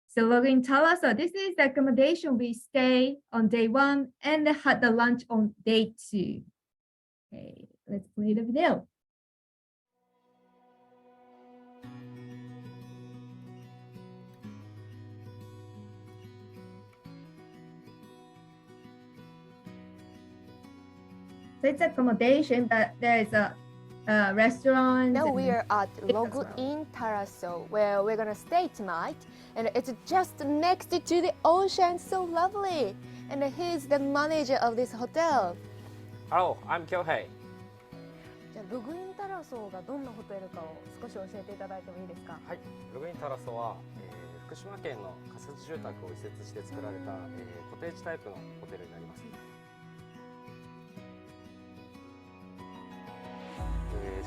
So Login Taraso, this is the accommodation we stay on day 1 and had the lunch on day 2. Okay, let's play the video. So it's accommodation, but there is a restaurant. Now we are at Login Taraso, where we're gonna stay tonight, and it's just next to the ocean, so lovely. And he's the manager of this hotel. Hello, I'm Kyohei. じゃあログインタラソがどんなホテルかを少し教えていただいてもいいですか？はい、ログインタラソは、福島県の仮設住宅を移設して作られた、コテージタイプのホテルになります。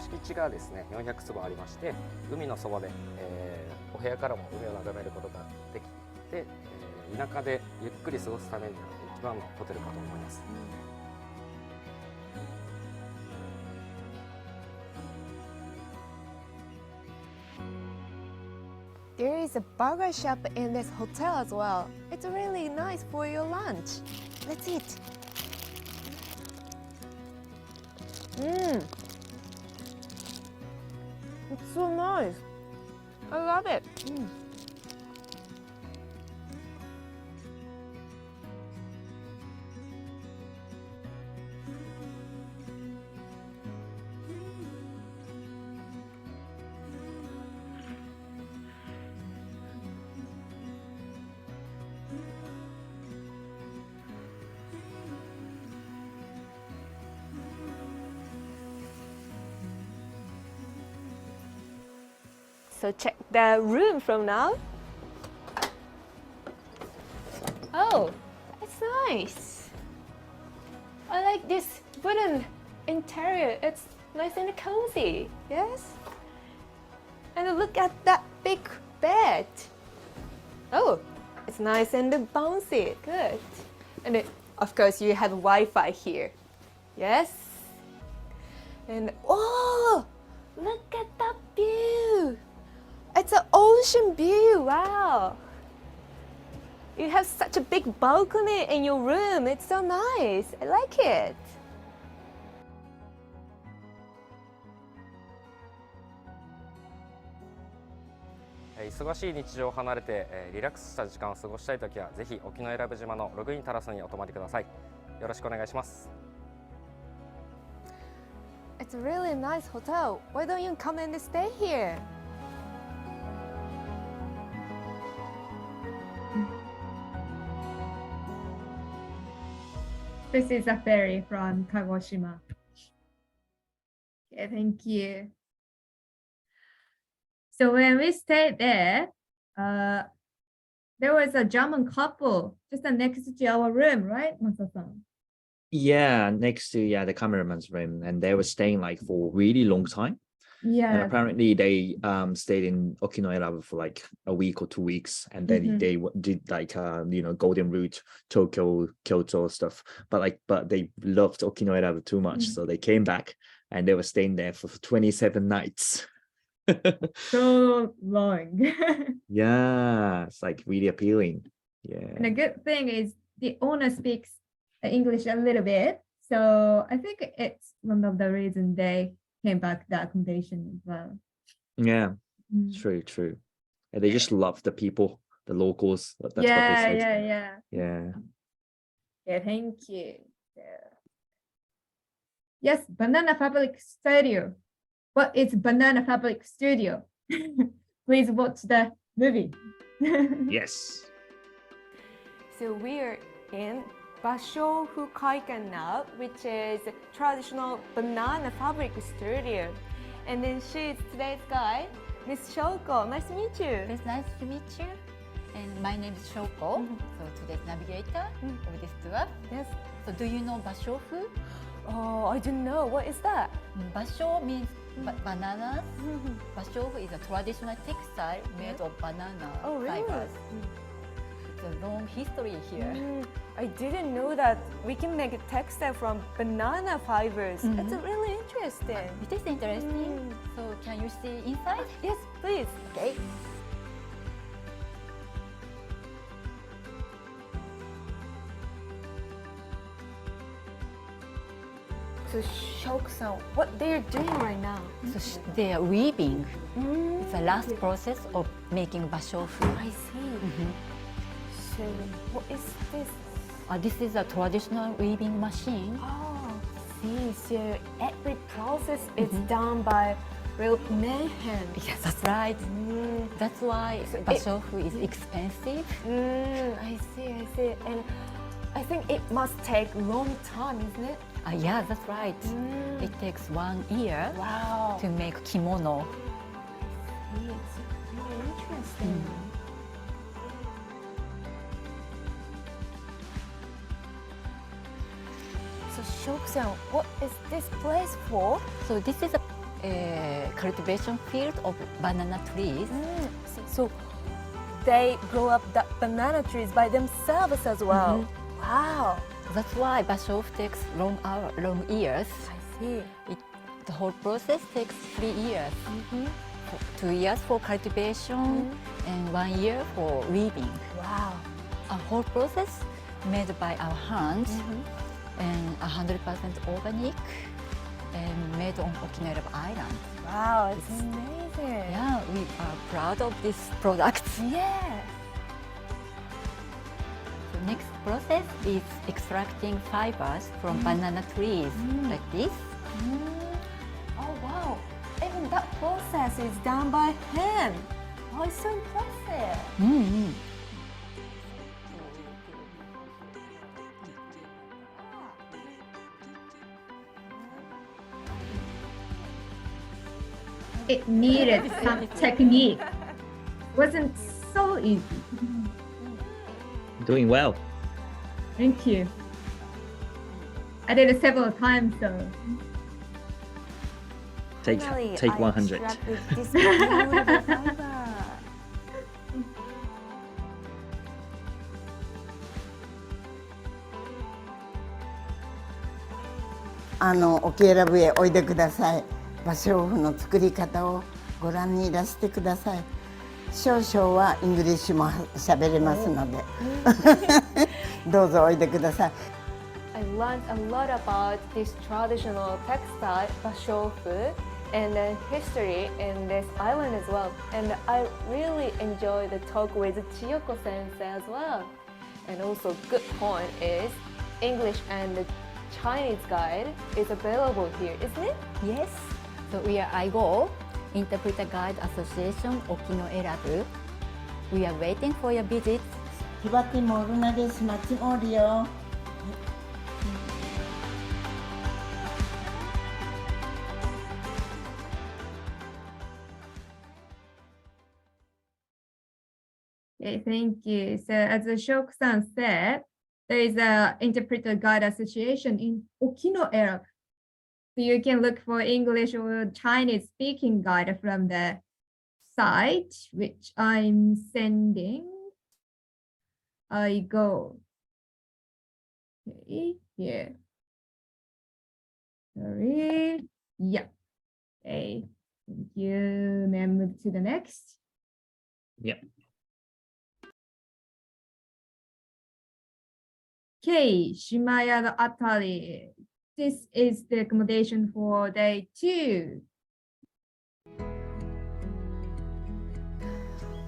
敷地がですね400坪ありまして、海のそばで、お部屋からも海を眺めることができて、田舎でゆっくり過ごすためには一番のホテルかと思います。There is a burger shop in this hotel as well. It's really nice for your lunch. Let's eat. It's so nice. I love it. So check the room from now. Oh, it's nice. I like this wooden interior. It's nice and cozy. Yes. And look at that big bed. Oh, it's nice and bouncy. Good. And of course you have Wi-Fi here. Yes. And oh, look at that view. It's an ocean view. Wow. You have such a big balcony in your room. It's so nice. I like it. 忙しい日常を離れて、リラックスした時間を過ごしたいときはぜひ沖永良部島のログインタラスにお泊まりください。よろしくお願いします。It's a really nice hotel. Why don't you come and stay here? This is a ferry from Kagoshima. Okay, thank you. So when we stayed there, there was a German couple just next to our room, right, Masa-san? Yeah, next to the cameraman's room, and they were staying for a really long time. Yeah. And apparently they stayed in Okinoerabu for a week or 2 weeks, and then they did Golden Route, Tokyo, Kyoto stuff. But they loved Okinoerabu too much, so they came back and they were staying there for 27 nights. So long. Yeah, it's really appealing. Yeah. And the good thing is the owner speaks English a little bit, so I think it's one of the reasons they came back to the accommodation as well. Yeah, True, true. And they just love the people, the locals. That's what they said. Yeah. Yeah, thank you. Yes, Banana Fabric Studio. What is Banana Fabric Studio? Please watch the movie. Yes. So we're in Bashofu Kaikan now, which is a traditional banana fabric studio. And then she's today's guide, Miss Shoko. Nice to meet you. It's nice to meet you. And my name is Shoko. So today's navigator of this tour. Yes. So do you know Bashofu? Oh, I don't know. What is that? Basho means bananas. Bashofu is a traditional textile made of banana fibers. It's a long history here. I didn't know that we can make a textile from banana fibers. That's really interesting. It is interesting. So can you see inside? Yes, please. Okay. So Shoko-san, what they're doing right now? So they are weaving. It's the last process of making bashofu. I see. So what is this? This is a traditional weaving machine. Oh, see. So every process is done by real men hands. Yes, that's right. That's why bashofu is expensive. I see. And I think it must take a long time, isn't it? Yeah, that's right. It takes 1 year to make kimono. It's really interesting. So Shoko-san, what is this place for? So this is a cultivation field of banana trees. So they grow up the banana trees by themselves as well. Wow. That's why bashofu takes long years. I see. The whole process takes 3 years. 2 years for cultivation and 1 year for weaving. Wow. A whole process made by our hands and 100% organic and made on Okinoerabu Island. Wow, it's amazing. Yeah, we are proud of this product. Yeah. The next process is extracting fibers from banana trees, like this. Oh wow, even that process is done by hand. Oh, it's so impressive. It needed some technique. Wasn't so easy. Doing well. Thank you. I did it several times, so. Take 100. This beautiful fiber. オキエラブへおいでください。芭蕉布の作り方をご覧にいらしてください。少々はイングリッシュも喋れますのでどうぞおいでください。I learned a lot about this traditional textile, bashofu, and the history in this island as well. And I really enjoyed the talk with Chiyoko sensei as well. And also, good point is English and the Chinese guide is available here, isn't it? Yes. So we are IGO, Interpreter Guide Association Okinoerabu. We are waiting for your visit. ひばてもるなです。待ちおるよ。Okay, thank you. So as Shoko-san said, there is an interpreter guide association in Okinoerabu. So you can look for English or Chinese speaking guide from the site, which I'm sending. I go. Okay, here. Sorry. Yeah. Okay. Thank you. May I move to the next? Yeah. Okay, Shimaya no Atari. This is the accommodation for day 2.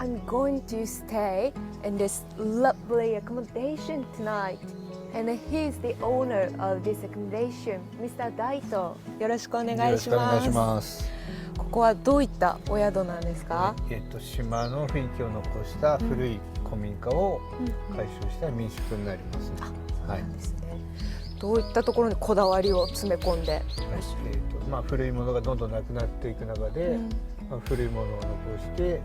I'm going to stay in this lovely accommodation tonight. And he's the owner of this accommodation, Mr. Daito. よろしくお願いします。ここはどういったお宿なんですか？島の雰囲気を残した古い古民家を改修した民宿になります。はい。どういったところにこだわりを詰め込んで？古いものがどんどんなくなっていく中で、古いものを残して、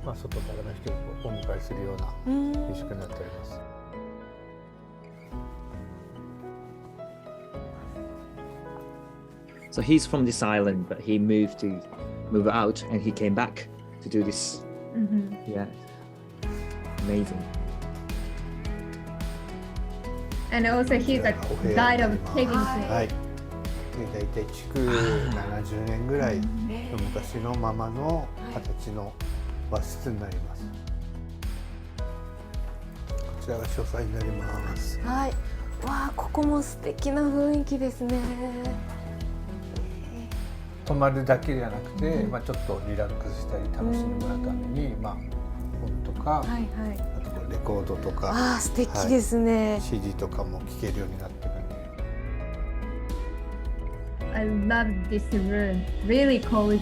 外からの人をお迎えするような民宿になっております。So he's from this island, but he moved out, and he came back to do this. Yeah, amazing. And also he's a guide of cabin tour. はい。大体築70年ぐらいの昔のままの形の和室になります。こちらが書斎になります。はい。わあ、ここも素敵な雰囲気ですね。泊まるだけじゃなくて、ちょっとリラックスしたり楽しんでもらうために、本とか、あとレコードとか、素敵ですね。CD とかも聴けるようになってるんで。I love this room. Really cozy.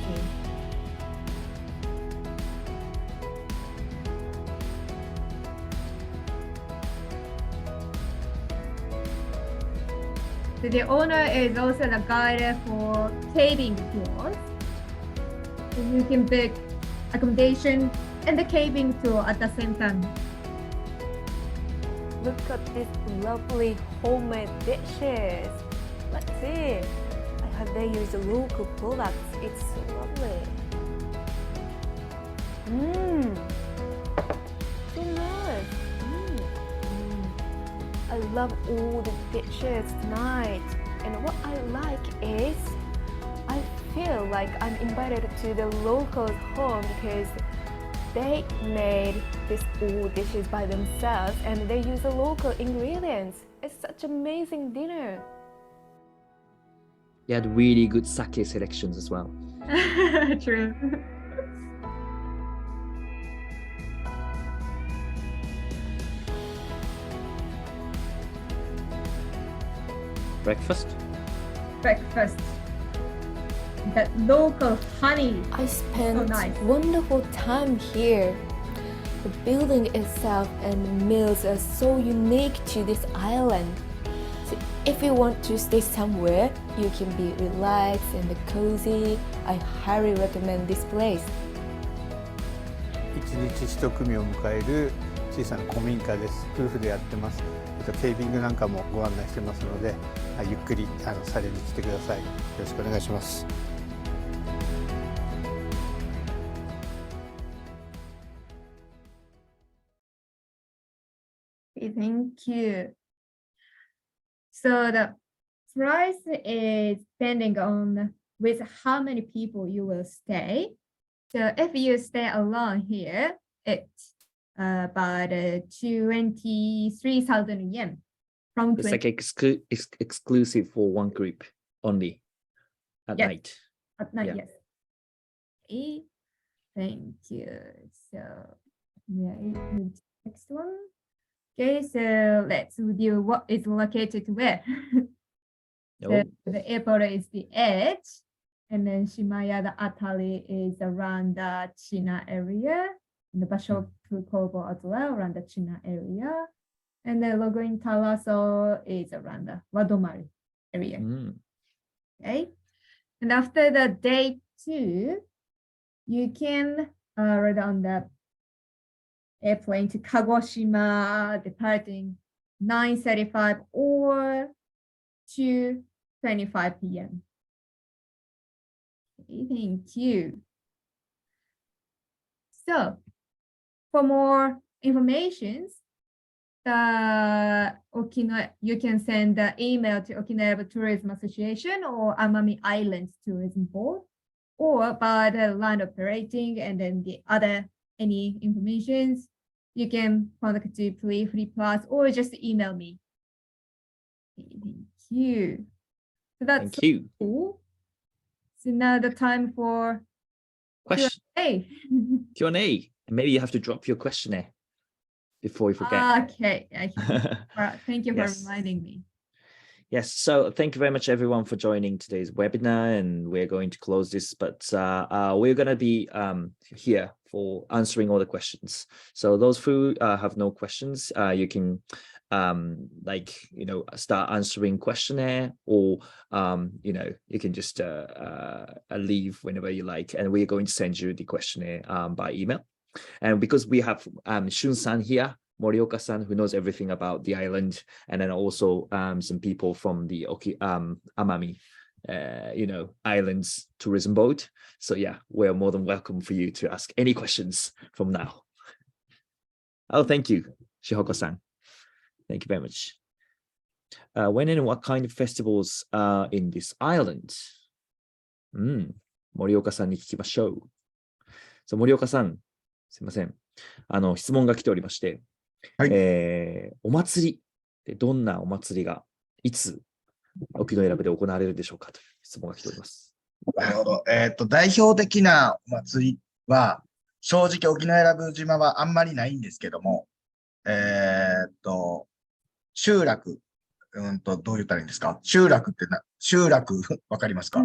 So the owner is also the guide for caving tours. So you can book accommodation and the caving tour at the same time. Look at these lovely homemade dishes. Let's see. I have they use local products. It's so lovely. So nice. I love all the dishes tonight. And what I like is I feel like I'm invited to the locals' home because they made these all dishes by themselves and they use the local ingredients. It's such amazing dinner. They had really good sake selections as well. True. Breakfast? Breakfast. The local honey. I spent so nice. Wonderful time here. The building itself and meals are so unique to this island. So if you want to stay somewhere, you can be relaxed and cozy. I highly recommend this place. 一日一組を迎える小さな古民家です。夫婦でやってます。ケービングなんかもご案内してますので、ゆっくりされに来てください。よろしくお願いします。Thank you. So the price is depending on with how many people you will stay. So if you stay alone here, it's about 23,000 yen. From It's like exclusive for one group only at night. At night, yes. Okay. Thank you. So next one. Okay, so let's review what is located where. So the airport is the edge, and then Shimaya, the Atari is around the China area, and the Basho Fukobo as well around the China area, and then Login Talaso is around the Wadomari area. Okay, and after the day 2, you can ride on the airplane to Kagoshima, departing 9:35 or 2:25 p.m. Okay, thank you. So, for more information, you can send the email to Okinawa Tourism Association or Amami Islands Tourism Board, or about the line operating and then the other any informations. You can contact to Free Plus or just email me. Okay, thank you. So that's Thank you. Cool. So now the time for Question. Q&A. Q&A. And maybe you have to drop your questionnaire before you forget. Okay. Well, thank you for Yes. reminding me. Yes, so thank you very much, everyone, for joining today's webinar, and we're going to close this, but we're going to be here for answering all the questions. So those who have no questions, you can start answering questionnaire, or you can just leave whenever you like, and we're going to send you the questionnaire by email. And because we have Shun-san here, Morioka-san, who knows everything about the island, and then also some people from the Amami, islands tourism boat. So yeah, we're more than welcome for you to ask any questions from now. Oh, thank you, Shihoko-san. Thank you very much. When and what kind of festivals are in this island? Morioka-sanに聞きましょう。So 森岡さん、すいません。質問が来ておりまして、はい、お祭りってどんなお祭りがいつ沖永良部で行われるでしょうかという質問が来ております。なるほど。代表的なお祭りは、正直沖永良部島はあんまりないんですけども、集落、どう言ったらいいんですか？集落って集落、わかりますか？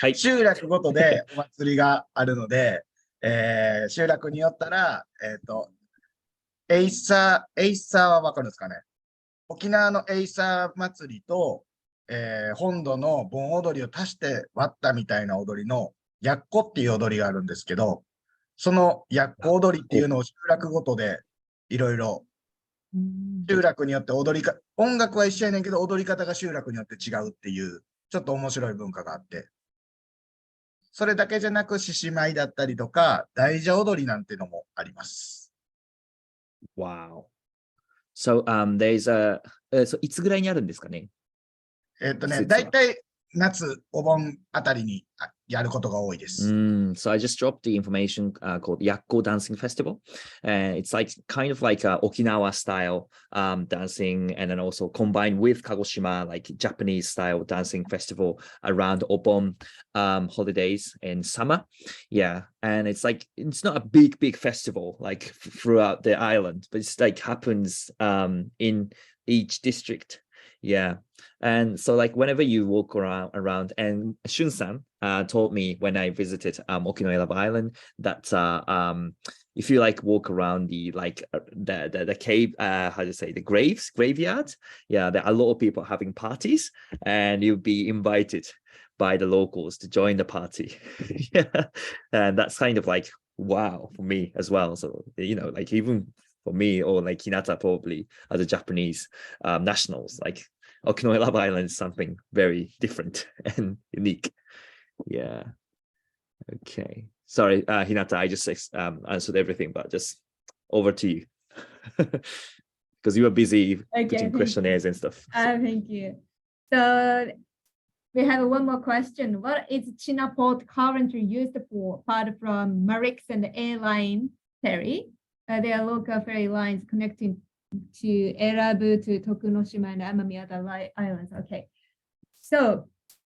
はい、集落ごとでお祭りがあるので、集落によったら、エイサーはわかるんですかね？沖縄のエイサー祭りと、本土の盆踊りを足して割ったみたいな踊りのやっこっていう踊りがあるんですけど、そのやっこ踊りっていうのを集落ごとでいろいろ集落によって音楽は一緒やねんけど踊り方が集落によって違うっていうちょっと面白い文化があって、それだけじゃなく獅子舞だったりとか大蛇踊りなんてのもあります。Wow. So, there's so いつぐらいにあるんですかね？だいたい夏、お盆あたりにやることが多いです。So I just dropped the information called Yakko Dancing Festival. It's like kind of like Okinawa style dancing, and then also combined with Kagoshima, like Japanese style dancing festival around Obon holidays in summer. Yeah, and it's like it's not a big festival like throughout the island, but it's like happens in each district. Yeah. And so like whenever you walk around, and Shun-san told me when I visited Okinoerabu Island that if you like walk around the cave, how do you say, the graveyard, yeah, there are a lot of people having parties, and you'll be invited by the locals to join the party. Yeah, and that's kind of like wow for me as well. So like even for me, or like Hinata probably as a Japanese nationals, like Okinoerabu Island is something very different and unique. Yeah. Okay. Sorry, Hinata, I just answered everything, but just over to you. Because you were busy putting questionnaires and stuff. Thank you. So we have one more question. What is China Port currently used for, apart from Marix and Airline ferry? There are local ferry lines connecting to Erabu, to Tokunoshima and Amami other islands. Okay. So,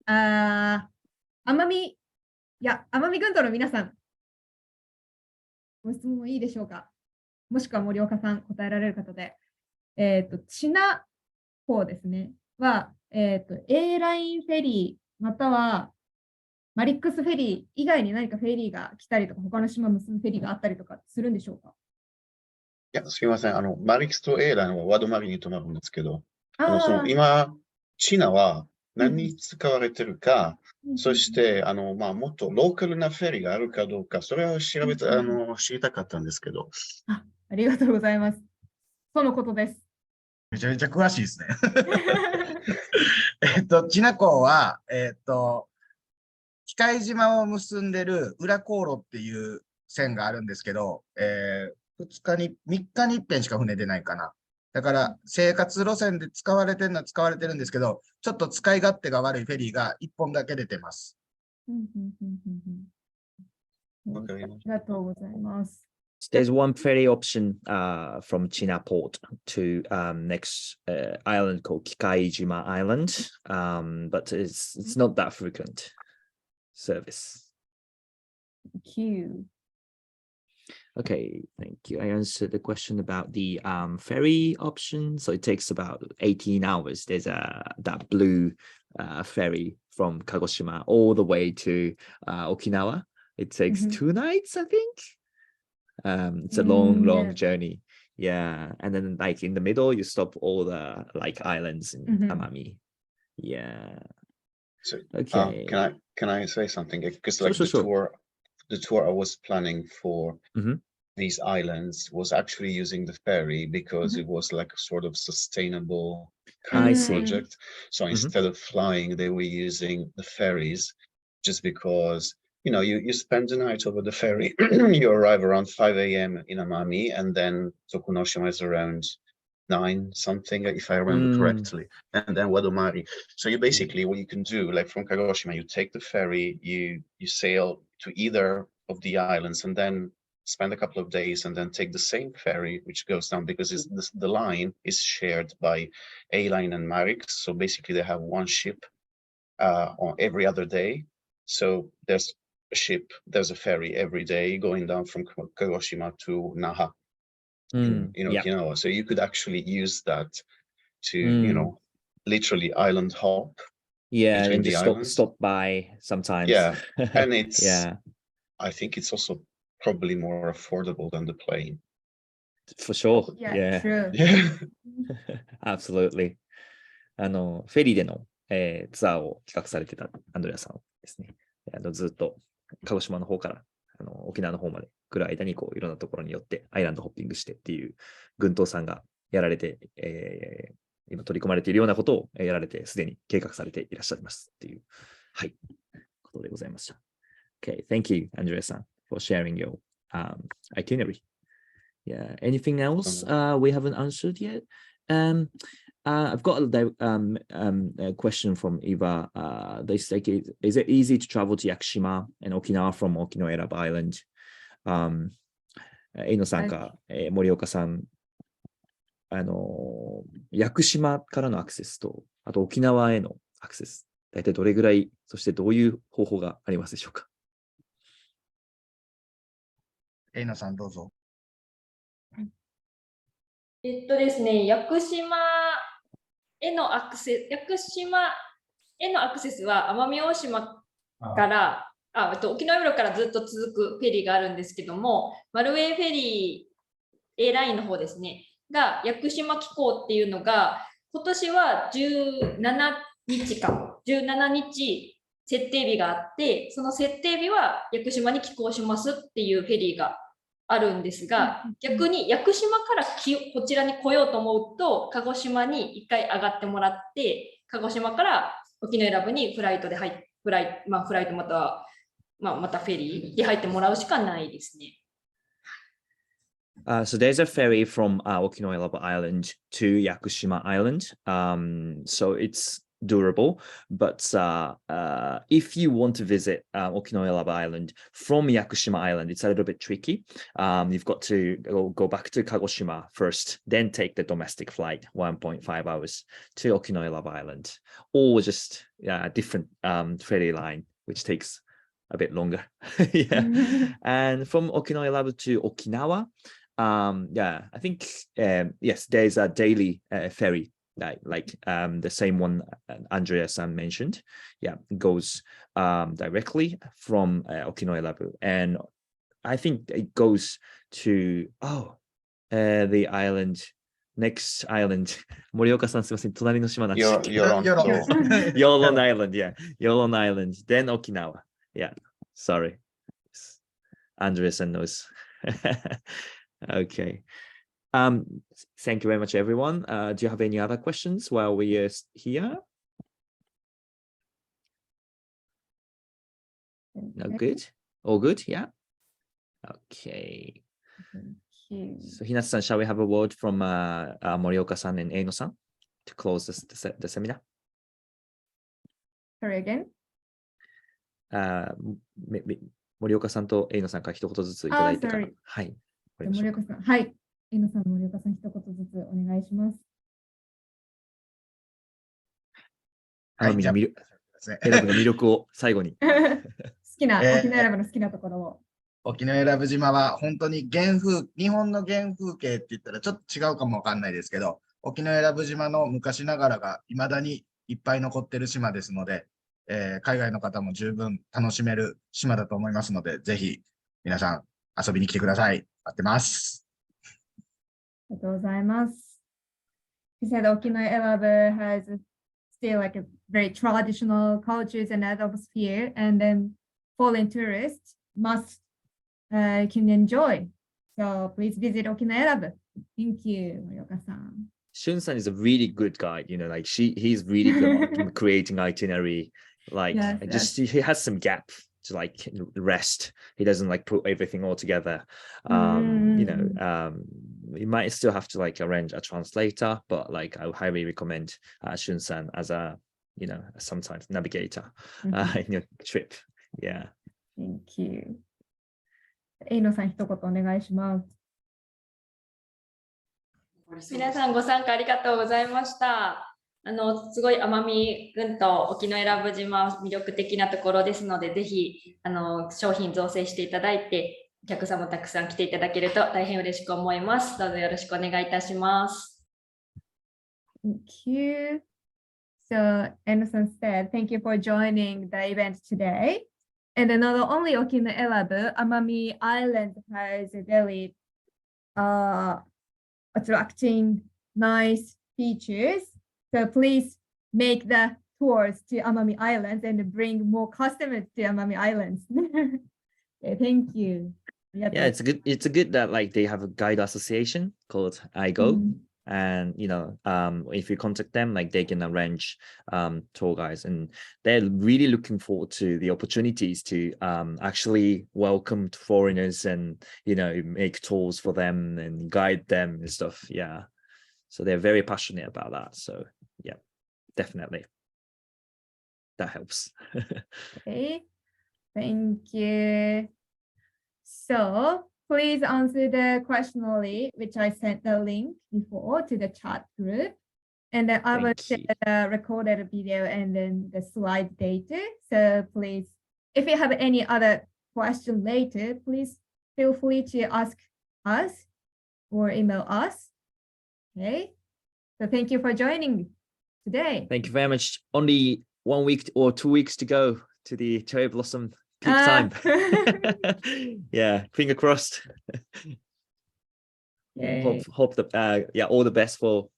奄美群島の皆さん、ご質問いいでしょうか？もしくは森岡さん、答えられる方で。チナ港ですね。は、A ラインフェリー、またはマリックスフェリー以外に何かフェリーが来たりとか、他の島を結ぶフェリーがあったりとかするんでしょうか？いや、すみません。マリックスとエーラインはワドマリに泊まるんですけど、今、チナは何に使われてるか、そして、もっとローカルなフェリーがあるかどうか、それを知りたかったんですけど。ありがとうございます。そのことです。めちゃめちゃ詳しいですね。チナ港は、機械島を結んでる裏航路っていう線があるんですけど、3日に一遍しか船出ないかな。だから生活路線で使われてるのは使われてるんですけど、ちょっと使い勝手が悪いフェリーが1本だけ出てます。ありがとうございます。There's one ferry option from China Port to next island called Kikaijima Island, but it's not that frequent service. Thank you. Okay, thank you. I answered the question about the ferry option. So it takes about 18 hours. There's that blue ferry from Kagoshima all the way to Okinawa. It takes 2 nights, I think. It's a long journey. Yeah, and then like in the middle, you stop all the like islands in Amami. Yeah. So, okay. Can I say something? Because Sure, like sure. the tour I was planning for these islands was actually using the ferry because it was like a sort of sustainable kind of project. So instead of flying, they were using the ferries just because, you know, you spend the night over the ferry, you arrive around 5 a.m. in Amami, and then Tokunoshima is around 9 something, if I remember correctly, and then Wadomari. So you basically, what you can do, like from Kagoshima, you take the ferry, you sail to either of the islands, and then spend a couple of days, and then take the same ferry, which goes down because the line is shared by A Line and Marix. So basically, they have one ship on every other day. So there's a ship, there's a ferry every day going down from Kagoshima to Naha in Okinawa. So you could actually use that to, you know, literally island hop. Yeah, between and the just islands. stop by sometimes. Yeah, and it's yeah, I think it's also probably more affordable than the plane. for sure. Yeah, true. Yeah. Absolutely. フェリーでの、ツアーを企画されてたアンドレアさんですね。ずっと鹿児島の方から沖縄の方まで来る間にこういろんなところに寄ってアイランドホッピングしてっていう軍闘さんがやられて、今取り込まれているようなことをやられてすでに計画されていらっしゃいますっていう、はい、ことでございました。Okay, thank you, Andrea-san, for sharing your itinerary. Yeah, anything else we haven't answered yet? I've got a question from Eva. They say, is it easy to travel to Yakushima and Okinawa from Okinoerabu Island? 江野さんか、森岡さん、屋久島からのアクセスと、あと沖縄へのアクセス、大体どれぐらい、そしてどういう方法がありますでしょうか。江野さん、どうぞ。ですね、屋久島へのアクセスは奄美大島から沖永良部からずっと続くフェリーがあるんですけども、マルウェイフェリー A ラインの方ですねが屋久島寄港っていうのが今年は17日設定日があって、その設定日は屋久島に寄港しますっていうフェリーがあるんですが、逆に屋久島からこちらに来ようと思うと鹿児島に一回上がってもらって、鹿児島から沖永良部にフライトまたフェリーで入ってもらうしかないですね。So there's a ferry from Okinoerabu Island to Yakushima Island. So it's durable, but if you want to visit Okinoerabu Island from Yakushima Island, it's a little bit tricky. You've got to go back to Kagoshima first, then take the domestic flight 1.5 hours to Okinoerabu Island, or just a different ferry line, which takes a bit longer. And from Okinoerabu to Okinawa, I think yes, there's a daily ferry, like the same one Andrea-san mentioned. Yeah, goes directly from Okinoerabu, and I think it goes to the island. Next island. 森岡さんすみません。隣の島なんですけど。Yolon Island, yeah. Yolon Island, then Okinawa. Yeah, sorry. Andrea-san knows. Okay. Thank you very much, everyone. Do you have any other questions while we are here? No, good. All good, yeah. Okay. So Hinata-san, shall we have a word from Morioka-san and Eino-san to close the seminar? Sorry again? 森岡さんとエイノさんから一言ずついただいてから。はい。森岡さん、はい。エイノさん、森岡さん、一言ずつお願いします。奄美の魅力を最後に。好きな、沖縄選ぶの好きなところを。沖永良部島は本当に日本の原風景って言ったらちょっと違うかもわかんないですけど、沖永良部島の昔ながらが未だにいっぱい残ってる島ですので、海外の方も十分楽しめる島だと思いますので、ぜひ皆さん遊びに来てください。待ってます。ありがとうございます。He said Okinoerabu has still like a very traditional cultures and atmosphere, and then foreign tourists must can enjoy. So please visit Okinoerabu. Thank you, Morioka-san. Shun-san is a really good guide, you know, like he's really good on creating itinerary. Like he has some gap to like rest. He doesn't like put everything all together. You know, you might still have to like arrange a translator, but like I would highly recommend Shun-san as a, you know, sometimes navigator in your trip. Yeah. Thank you. エイノさん一言お願いします。皆さんご参加ありがとうございました。すごい奄美群島沖永良部島魅力的なところですので、ぜひ商品造成していただいて、お客様たくさん来ていただけると大変嬉しく思います。どうぞよろしくお願いいたします。Thank you. So, Eino-san said, thank you for joining the event today. And not only Okinoerabu, Amami Island has a very attracting nice features. So please make the tours to Amami Islands and bring more customers to Amami Islands. Okay, thank you. Yeah, it's good that like they have a guide association called IGO. And you know, if you contact them, like they can arrange tour guides, and they're really looking forward to the opportunities to actually welcome foreigners and, you know, make tours for them and guide them and stuff. Yeah, so they're very passionate about that. So yeah, definitely that helps. Okay, thank you. So please answer the question only, which I sent the link before to the chat group. And then I will share the recorded video and then the slide later. So please, if you have any other question later, please feel free to ask us or email us. Okay. So thank you for joining today. Thank you very much. Only 1 week or 2 weeks to go to the cherry blossom peak time. Yeah, finger crossed. Yay. Hope that yeah, all the best for